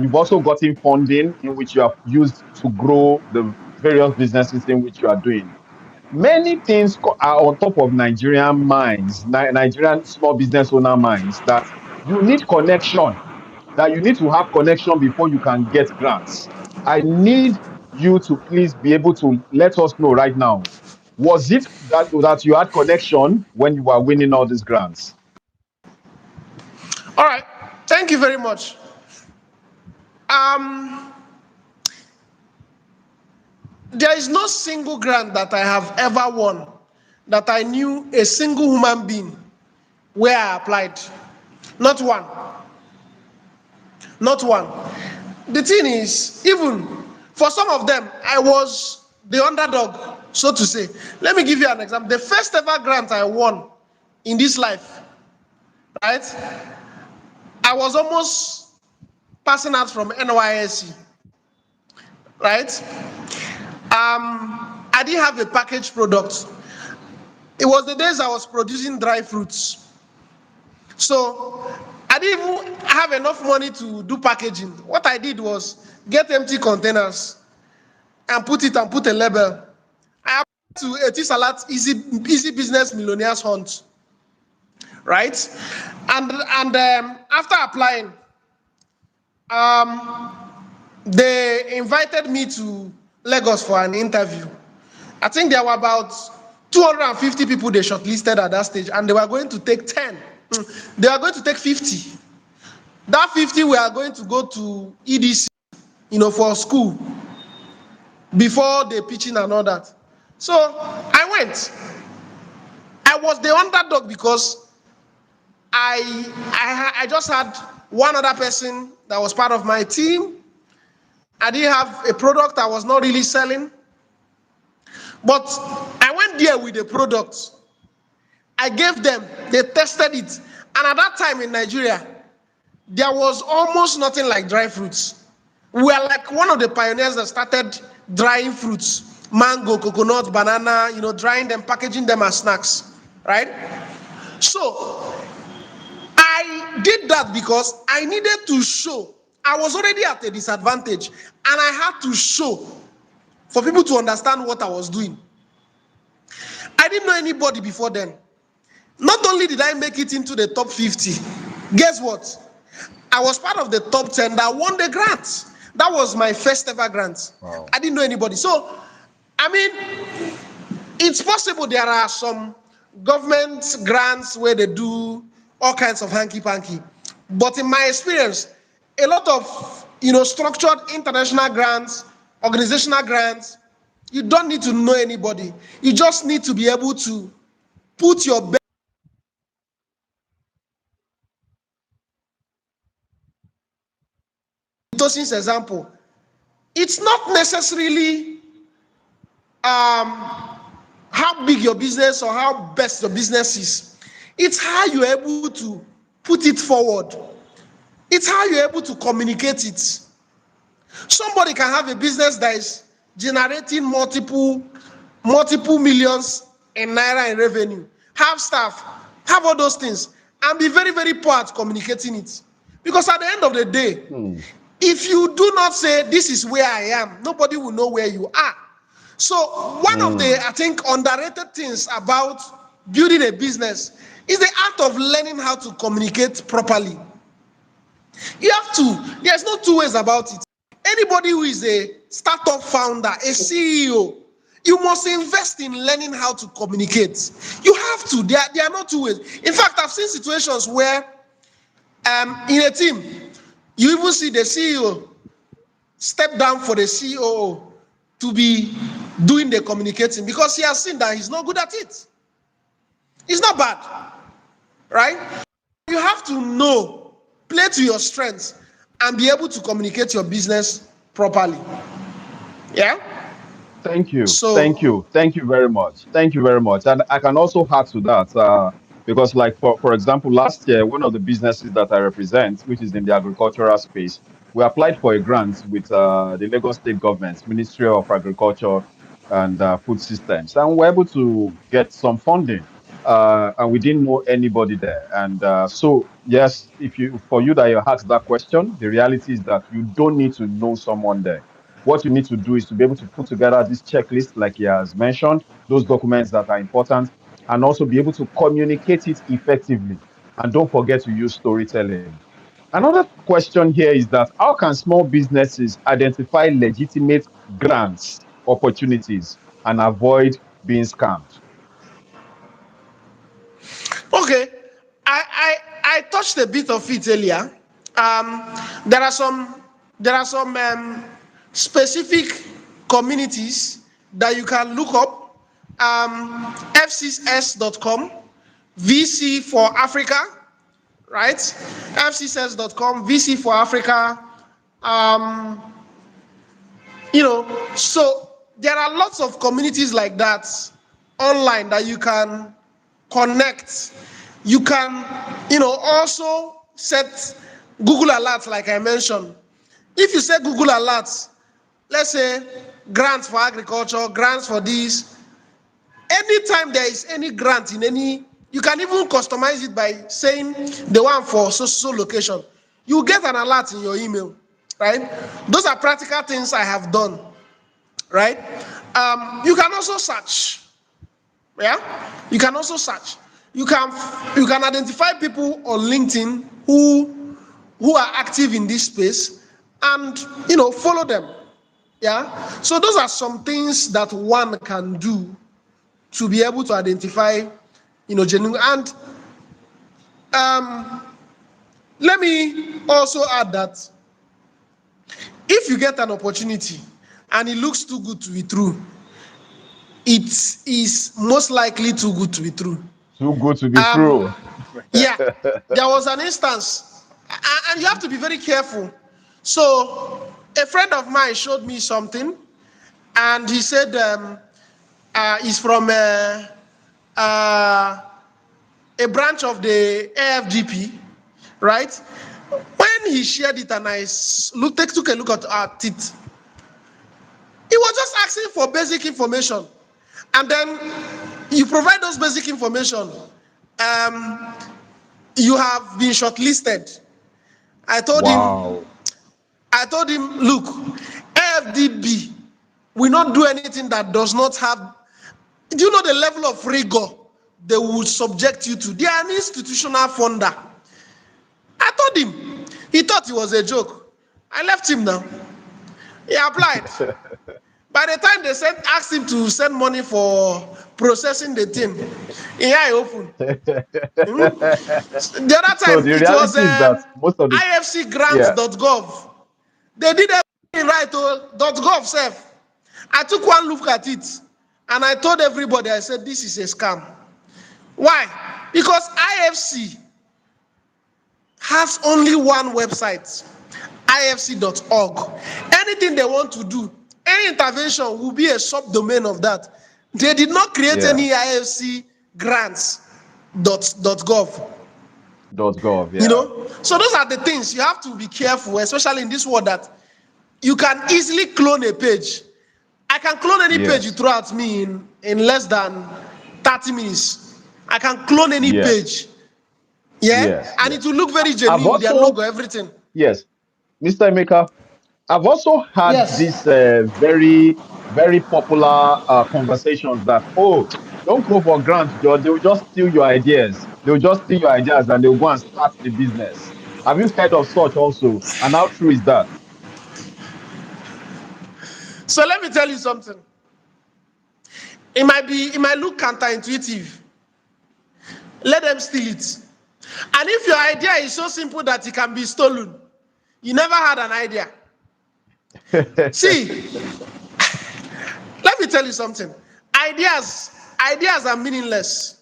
You've also gotten funding in which you have used to grow the various businesses in which you are doing. Many things are on top of Nigerian minds, Nigerian small business owner minds, that you need connection, that you need to have connection before you can get grants. I need you to please be able to let us know right now. Was it that you had connection when you were winning all these grants? All right. Thank you very much. Um, there is no single grant that I have ever won that I knew a single human being where I applied. Not one. Not one. The thing is, even for some of them, I was the underdog, so to say. Let me give you an example. The first ever grant I won in this life, right? I was almost passing out from NYSC, right? I didn't have a packaged product. It was the days I was producing dry fruits. So I didn't even have enough money to do packaging. What I did was get empty containers and put a label. I applied to Etisalat Easy Business Millionaires Hunt, right? And after applying, um, they invited me to Lagos for an interview. I think there were about 250 people they shortlisted at that stage, and they were going to take 10. They were going to take 50. That 50 we are going to go to EDC, for school before they pitching and all that. So I went. I was the underdog because I just had one other person that was part of my team. I didn't have a product I was not really selling. But I went there with a product. I gave them, they tested it. And at that time in Nigeria, there was almost nothing like dry fruits. We are like one of the pioneers that started drying fruits, mango, coconut, banana, drying them, packaging them as snacks, right? So I did that because I needed to show. I was already at a disadvantage, and I had to show for people to understand what I was doing. I didn't know anybody before then. Not only did I make it into the top 50, guess what? I was part of the top 10 that won the grant. That was my first ever grant. Wow. I didn't know anybody. So, I mean, it's possible there are some government grants where they do all kinds of hanky-panky. But in my experience, a lot of, structured international grants, organizational grants, you don't need to know anybody. You just need to be able to put your best. Tosin's example, it's not necessarily how big your business or how best your business is. It's how you're able to put it forward. It's how you're able to communicate it. Somebody can have a business that is generating multiple millions in naira in revenue, have staff, have all those things, and be very, very poor at communicating it. Because at the end of the day, Hmm. if you do not say, this is where I am, nobody will know where you are. So one of the, Hmm. I think, underrated things about building a business is the art of learning how to communicate properly. You have to, there's no two ways about it. Anybody who is a startup founder, a CEO, you must invest in learning how to communicate. You have to. There are not two ways. In fact, I've seen situations where In a team, you even see the CEO step down for the COO to be doing the communicating because he has seen that he's not good at it. It's not bad, right? You have to know, play to your strengths, and be able to communicate your business properly. Yeah? Thank you. Thank So, you. Thank you very much. Thank you very much. And I can also add to that because, like, for example, last year, one of the businesses that I represent, which is in the agricultural space, we applied for a grant with the Lagos State Government, Ministry of Agriculture and Food Systems, and we were able to get some funding. And we didn't know anybody there. And so, yes, if you for you that you asked that question, the reality is that you don't need to know someone there. What you need to do is to be able to put together this checklist, like he has mentioned, those documents that are important, and also be able to communicate it effectively. And don't forget to use storytelling. Another question here is that how can small businesses identify legitimate grants opportunities and avoid being scammed? okay, I touched a bit of it earlier. Um, there are some specific communities that you can look up. FCS.com, VC for Africa, right? FCS.com, VC for Africa. Um, so there are lots of communities like that online that you can connect. You can, also set Google alerts, like I mentioned. If you set Google alerts, let's say grants for agriculture, grants for this, anytime there is any grant in any, you can even customize it by saying the one for so location. You get an alert in your email, right? Those are practical things I have done, right? You can also search. Yeah, you can also search. You can identify people on LinkedIn who are active in this space, and follow them. Yeah, so those are some things that one can do to be able to identify genuine. And let me also add that if you get an opportunity and it looks too good to be true, it is most likely too good to be true. Too good to be Um, true. yeah, there was an instance, and you have to be very careful. So, a friend of mine showed me something, and he said he's from a branch of the AFDP, right? When he shared it and I took a look at it, he was just asking for basic information. And then you provide those basic information. You have been shortlisted. I told him, Wow. look, AFDB will not do anything that does not have. Do you know the level of rigor they will subject you to? They are an institutional funder. I told him. He thought it was a joke. I left him now. He applied. By the time they asked him to send money for processing the thing, he opened. The other So time, the it was reality is that most of the yeah. ifcgrants.gov. They did everything right to .gov self. I took one look at it and I told everybody, I said, this is a scam. Why? Because IFC has only one website, ifc.org. Anything they want to do, any intervention will be a subdomain of that. They did not create Yeah. any IFC grants.gov. .gov, yeah. So those are the things you have to be careful, especially in this world, that you can easily clone a page. I can clone any page you Yes. throw at me in less than 30 minutes. I can clone any Yes. page. Yeah, Yes. and it Yes. will look very I've genuine with their also logo, everything. yes, Mr. Emeka, I've also had Yes. this very, very popular conversations that, oh, don't go for grants, George. They will just steal your ideas. They will just steal your ideas and they'll go and start the business. Have you heard of such also? And how true is that? So let me tell you something. It might look counterintuitive. Let them steal it. And if your idea is so simple that it can be stolen, you never had an idea. See, let me tell you something. Ideas are meaningless.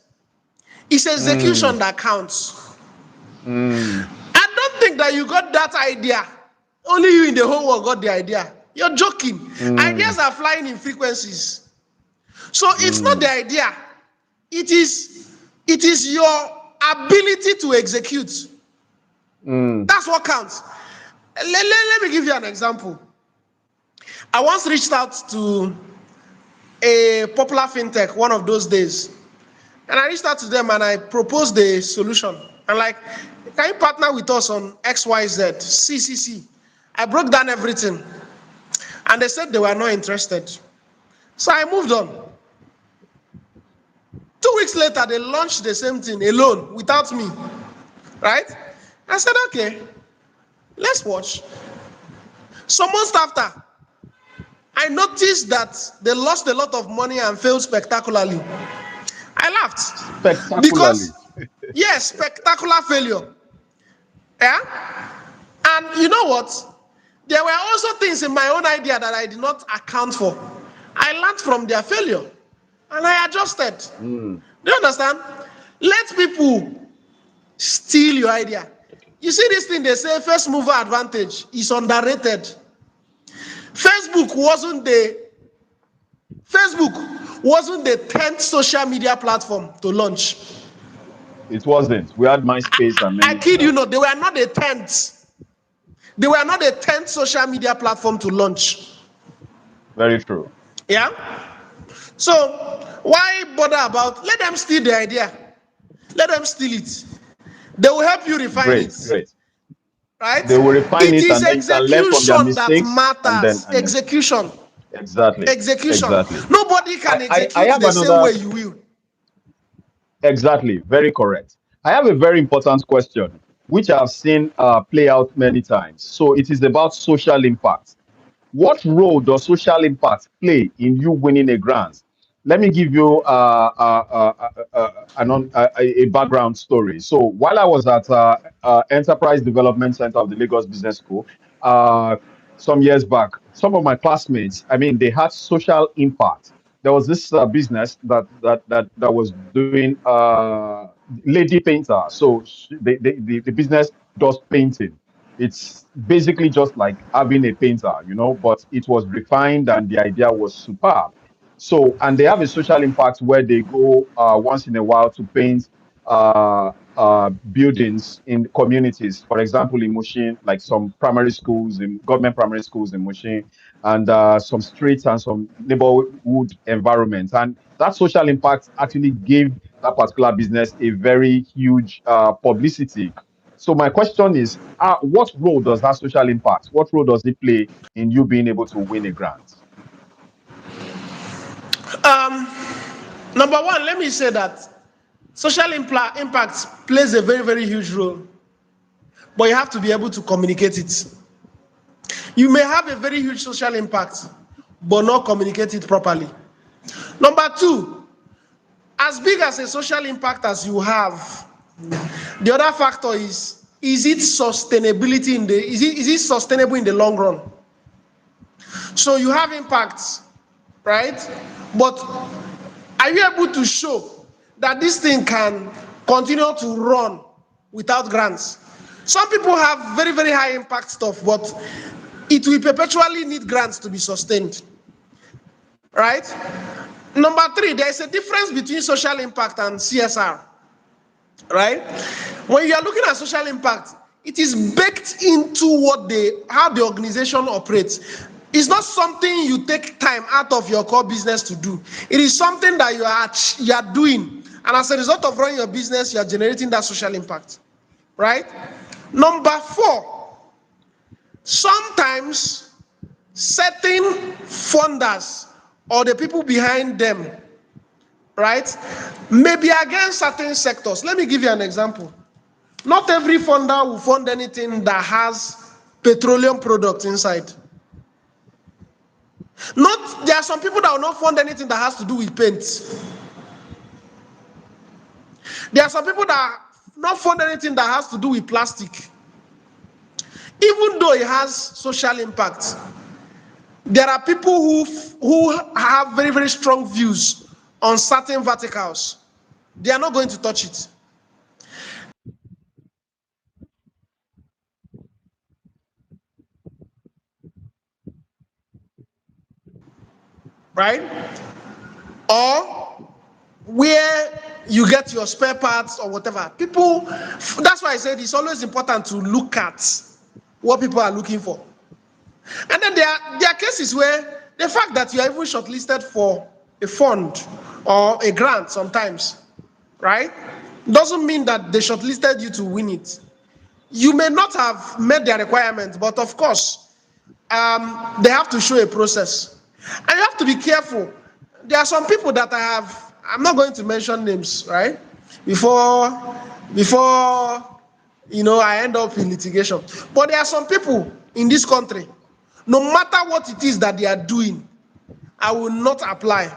It's execution that counts. I don't think that you got that idea. Only you in the whole world got the idea. You're joking. Ideas are flying in frequencies. So it's not the idea. It is your ability to execute. That's what counts. Let me give you an example. I once reached out to a popular fintech one of those days. And I reached out to them and I proposed a solution. I'm like, can you partner with us on XYZ, CCC? I broke down everything. And they said they were not interested. So I moved on. 2 weeks later, they launched the same thing alone, without me. Right? I said, okay, let's watch. Some months after, I noticed that they lost a lot of money and failed spectacularly. I laughed. Spectacularly. Because, yes, spectacular failure. Yeah? And you know what? There were also things in my own idea that I did not account for. I learned from their failure and I adjusted. Do you understand? Let people steal your idea. You see this thing they say first mover advantage is underrated. Facebook wasn't the 10th social media platform to launch. It wasn't. We had MySpace and many. I kid you not, they were not the 10th. They were not the 10th social media platform to launch. Very true. Yeah? So, why bother about? Let them steal the idea. Let them steal it. They will help you refine it. Great. Right? They will refine it is and then you can learn from their execution that mistakes. matters. And then Execution. Exactly. Nobody can execute have the same way you will. Exactly. Very correct. I have a very important question, which I've seen play out many times. So it is about social impact. What role does social impact play in you winning a grant? Let me give you a background story. So while I was at Enterprise Development Center of the Lagos Business School some years back, some of my classmates, I mean, they had social impact. There was this business that was doing lady painter. So the business does painting. It's basically just like having a painter, but it was refined and the idea was superb. So, and they have a social impact where they go once in a while to paint buildings in communities. For example, in Mushin, like some primary schools, in government primary schools in Mushin, and some streets and some neighborhood environments. And that social impact actually gave that particular business a very huge publicity. So my question is, what role does that social impact, what role does it play in you being able to win a grant? Number one, let me say that social impact plays a very, very huge role, but you have to be able to communicate it. You may have a very huge social impact, but not communicate it properly. Number two, as big as a social impact as you have, the other factor is it sustainability is it sustainable in the long run? So you have impacts, right? But are you able to show that this thing can continue to run without grants? Some people have very, very high impact stuff, but it will perpetually need grants to be sustained, right? Number three, there is a difference between social impact and CSR, right? When you are looking at social impact, it is baked into how the organization operates. It's not something you take time out of your core business to do. It is something that you are doing, and as a result of running your business, you are generating that social impact, right? Number four, sometimes certain funders or the people behind them, right, may be against certain sectors. Let me give you an example. Not every funder will fund anything that has petroleum products inside. There are some people that will not fund anything that has to do with paint. There are some people that not fund anything that has to do with plastic. Even though it has social impact, there are people who have very, very strong views on certain verticals. They are not going to touch it. Right? Or where you get your spare parts or whatever. People, that's why I said it's always important to look at what people are looking for. And then there are cases where the fact that you are even shortlisted for a fund or a grant sometimes, right, doesn't mean that they shortlisted you to win it. You may not have met their requirements, but of course, they have to show a process. And you have to be careful. There are some people that I'm not going to mention names, right? Before I end up in litigation. But there are some people in this country, no matter what it is that they are doing, I will not apply.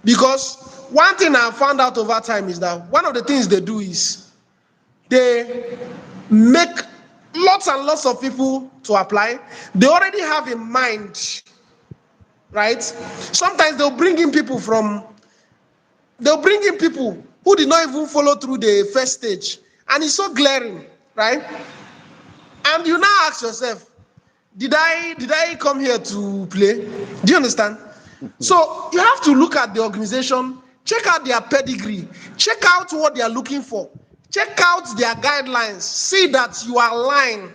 Because one thing I found out over time is that one of the things they do is they make lots and lots of people to apply. They already have in mind, right? Sometimes they'll bring in people who did not even follow through the first stage. And it's so glaring, right? And you now ask yourself, did I come here to play? Do you understand? So you have to look at the organization, check out their pedigree, check out what they are looking for, check out their guidelines, see that you are aligned.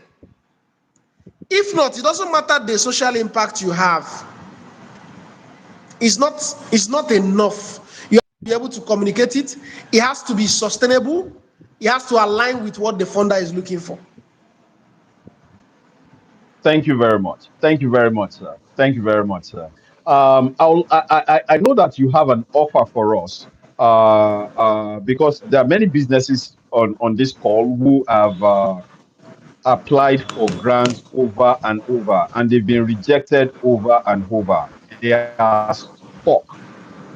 If not, it doesn't matter the social impact you have. It's not enough. You have to be able to communicate it. It has to be sustainable. It has to align with what the funder is looking for. Thank you very much. Thank you very much, sir. Thank you very much, sir. I know that you have an offer for us because there are many businesses on this call who have applied for grants over and over, and they've been rejected over and over. They are stuck.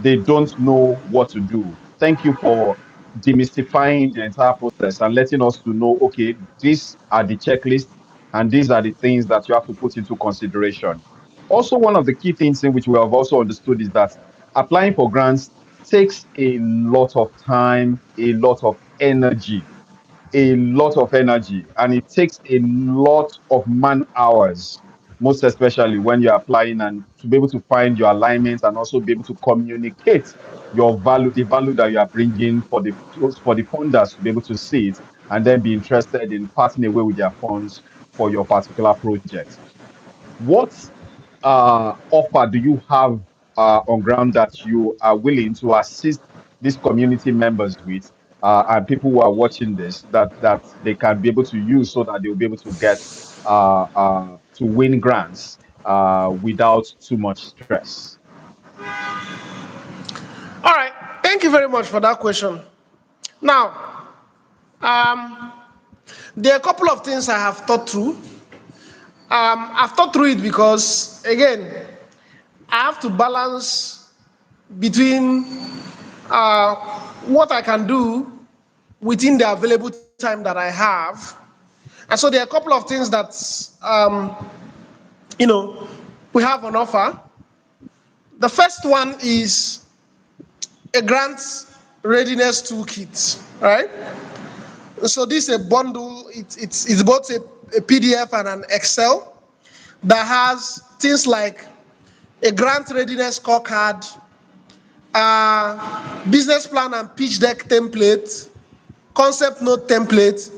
They don't know what to do. Thank you for demystifying the entire process and letting us to know, okay, these are the checklists and these are the things that you have to put into consideration. Also, one of the key things in which we have also understood is that applying for grants takes a lot of time, a lot of energy, and it takes a lot of man hours, most especially when you're applying and to be able to find your alignment and also be able to communicate your value, the value that you are bringing for the funders to be able to see it and then be interested in passing away with their funds for your particular project. What offer do you have on ground that you are willing to assist these community members with and people who are watching this that they can be able to use so that they'll be able to get to win grants without too much stress? All right. Thank you very much for that question. Now, um, there are a couple of things I have thought through. I've thought through it because, again, I have to balance between what I can do within the available time that I have. And so there are a couple of things that, we have on offer. The first one is a grant readiness toolkit, right? So this is a bundle. It's both a PDF and an Excel that has things like a grant readiness scorecard, business plan and pitch deck template, concept note template,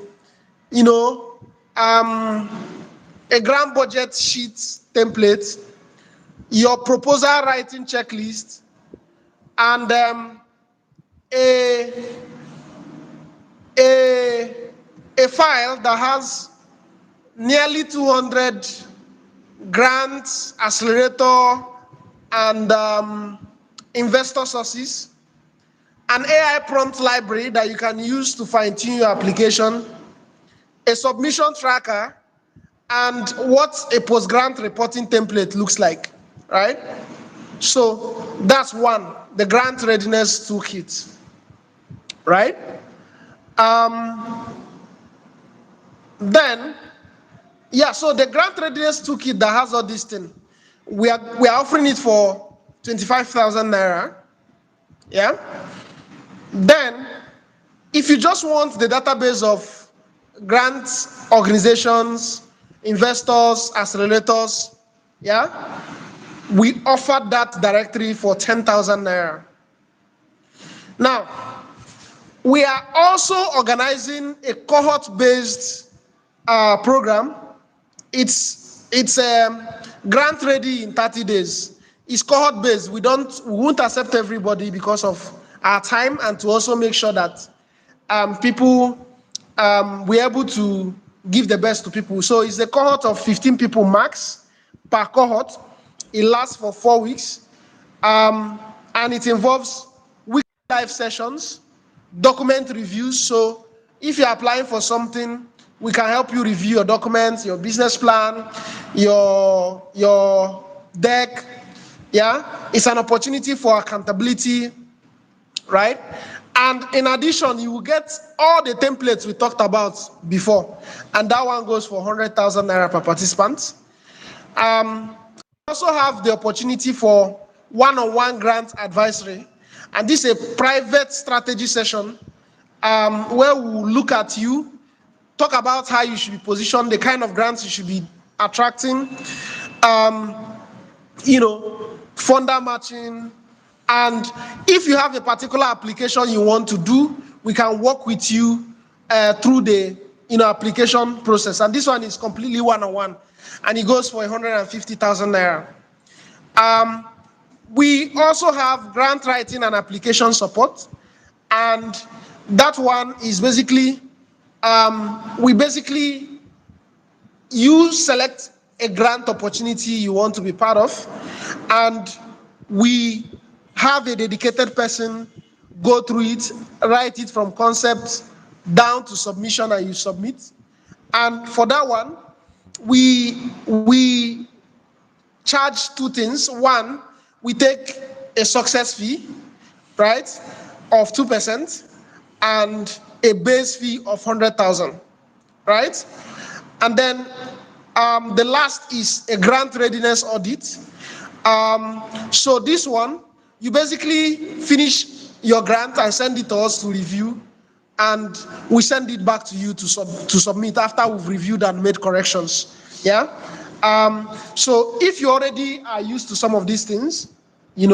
a grant budget sheet template, your proposal writing checklist, and a file that has nearly 200 grants, accelerator, and investor sources, an AI prompt library that you can use to fine-tune your application, a submission tracker, and what a post-grant reporting template looks like, right? So that's one, the grant readiness toolkit, right? Um, then, yeah, so the grant readiness toolkit that has all this thing, we are offering it for 25,000 naira. Yeah. Then, if you just want the database of grants, organizations, investors, accelerators, yeah, we offer that directory for 10,000 naira. Now, we are also organizing a cohort-based program. It's grant ready in 30 days. It's cohort-based. We won't accept everybody because of our time, and to also make sure that people we're able to give the best to people. So it's a cohort of 15 people max per cohort. It lasts for 4 weeks, and it involves weekly live sessions, document reviews. So if you're applying for something, we can help you review your documents, your business plan, your deck. Yeah, it's an opportunity for accountability, right? And in addition, you will get all the templates we talked about before, and that one goes for 100,000 naira per participant. Also have the opportunity for one-on-one grant advisory, and this is a private strategy session where we'll look at you, talk about how you should be positioned, the kind of grants you should be attracting, funder matching, and if you have a particular application you want to do, we can work with you through the application process. And this one is completely one-on-one, and it goes for 150,000 naira. We also have grant writing and application support, and that one is basically you select a grant opportunity you want to be part of, and we have a dedicated person go through it, write it from concept down to submission, and you submit. And for that one, we charge two things. One, we take a success fee, right, of 2%, and a base fee of 100,000, right? And then the last is a grant readiness audit. So this one, you basically finish your grant and send it to us to review, and we send it back to you to submit after we've reviewed and made corrections. Yeah. So if you already are used to some of these things, you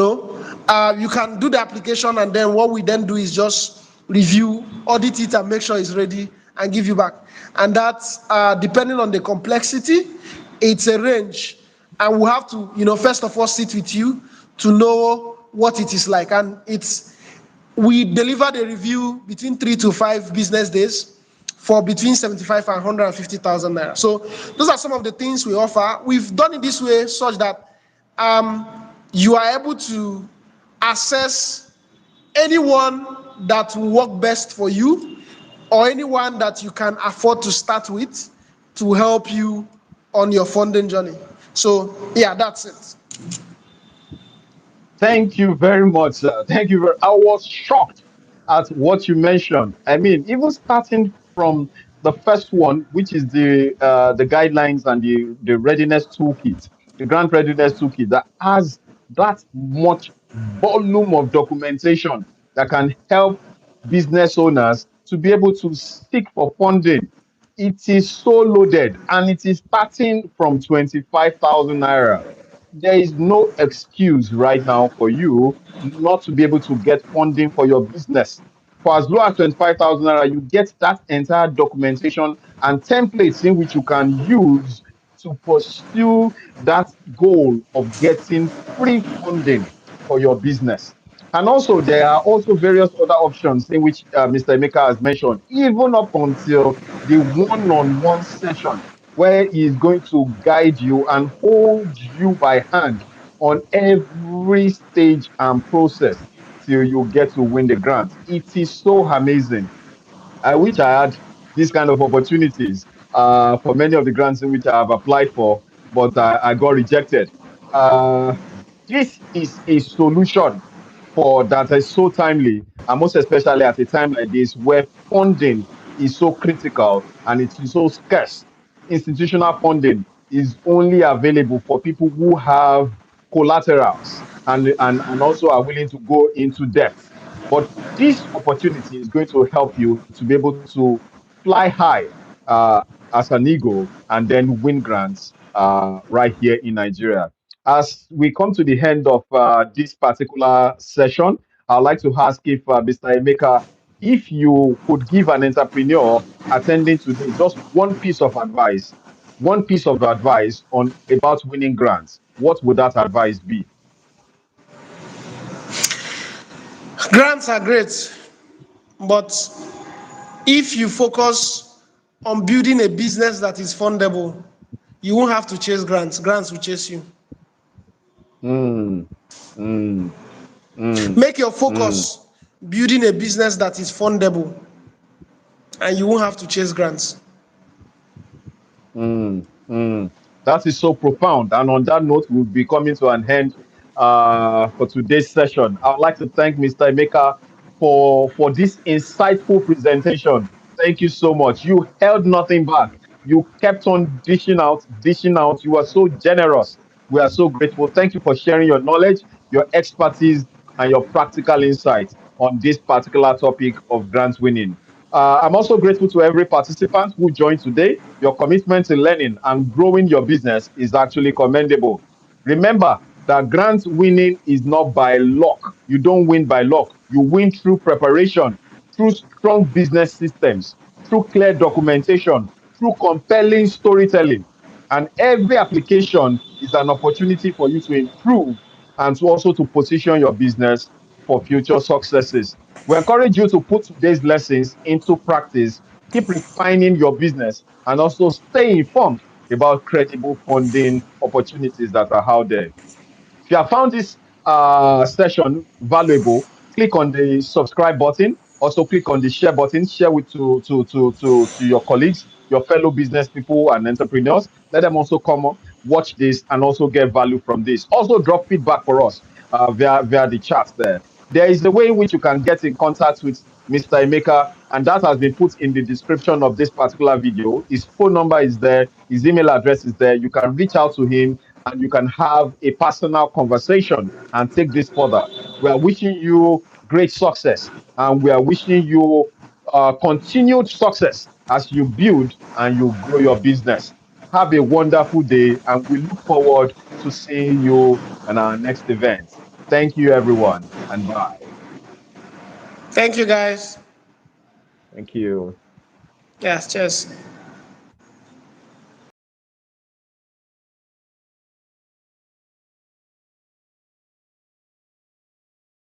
can do the application, and then what we then do is just review, audit it, and make sure it's ready and give you back. And that's depending on the complexity, it's a range, and we have to, first of all, sit with you to know what it is like. And we deliver the review between 3 to 5 business days for between 75 and 150,000 naira. So those are some of the things we offer. We've done it this way such that you are able to assess anyone that will work best for you, or anyone that you can afford to start with to help you on your funding journey. So yeah, that's it. Thank you very much. Thank you. I was shocked at what you mentioned. I mean, even starting from the first one, which is the guidelines and the readiness toolkit, the grant readiness toolkit that has that much volume of documentation that can help business owners to be able to seek for funding. It is so loaded, and it is starting from 25,000 naira. There is no excuse right now for you not to be able to get funding for your business. For as low as 25,000 naira, you get that entire documentation and templates in which you can use to pursue that goal of getting free funding for your business. And also, there are also various other options in which Mr. Emeka has mentioned, even up until the one-on-one session, where he is going to guide you and hold you by hand on every stage and process till you get to win the grant. It is so amazing. I wish I had these kind of opportunities for many of the grants in which I have applied for, but I got rejected. Uh, this is a solution for that is so timely. and most especially at a time like this where funding is so critical and it is so scarce. Institutional funding is only available for people who have collaterals and also are willing to go into debt. But this opportunity is going to help you to be able to fly high as an eagle and then win grants right here in Nigeria. As we come to the end of this particular session, I'd like to ask if Mr. Emeka, if you could give an entrepreneur attending today just one piece of advice on about winning grants, what would that advice be? Grants are great, but if you focus on building a business that is fundable, you won't have to chase grants. Grants will chase you. Mm, mm, mm, Make your mm. focus building a business that is fundable, and you won't have to chase grants. Mm, mm. That is so profound. And on that note, we'll be coming to an end for today's session. I would like to thank Mr. Emeka for this insightful presentation. Thank you so much. You held nothing back. You kept on dishing out, dishing out. You are so generous. We are so grateful. Thank you for sharing your knowledge, your expertise, and your practical insights on this particular topic of grant winning. I'm also grateful to every participant who joined today. Your commitment to learning and growing your business is actually commendable. Remember that grant winning is not by luck. You don't win by luck. You win through preparation, through strong business systems, through clear documentation, through compelling storytelling. And every application is an opportunity for you to improve and to also to position your business for future successes. We encourage you to put today's lessons into practice, keep refining your business, and also stay informed about credible funding opportunities that are out there. If you have found this session valuable, click on the subscribe button. Also, click on the share button. Share with to your colleagues, your fellow business people and entrepreneurs. Let them also come up, watch this, and also get value from this. Also, drop feedback for us via the chat there. There is a way in which you can get in contact with Mr. Emeka, and that has been put in the description of this particular video. His phone number is there, his email address is there. You can reach out to him and you can have a personal conversation and take this further. We are wishing you great success and we are wishing you continued success as you build and you grow your business. Have a wonderful day and we look forward to seeing you in our next event. Thank you, everyone, and bye. Thank you, guys. Thank you. Yes, cheers.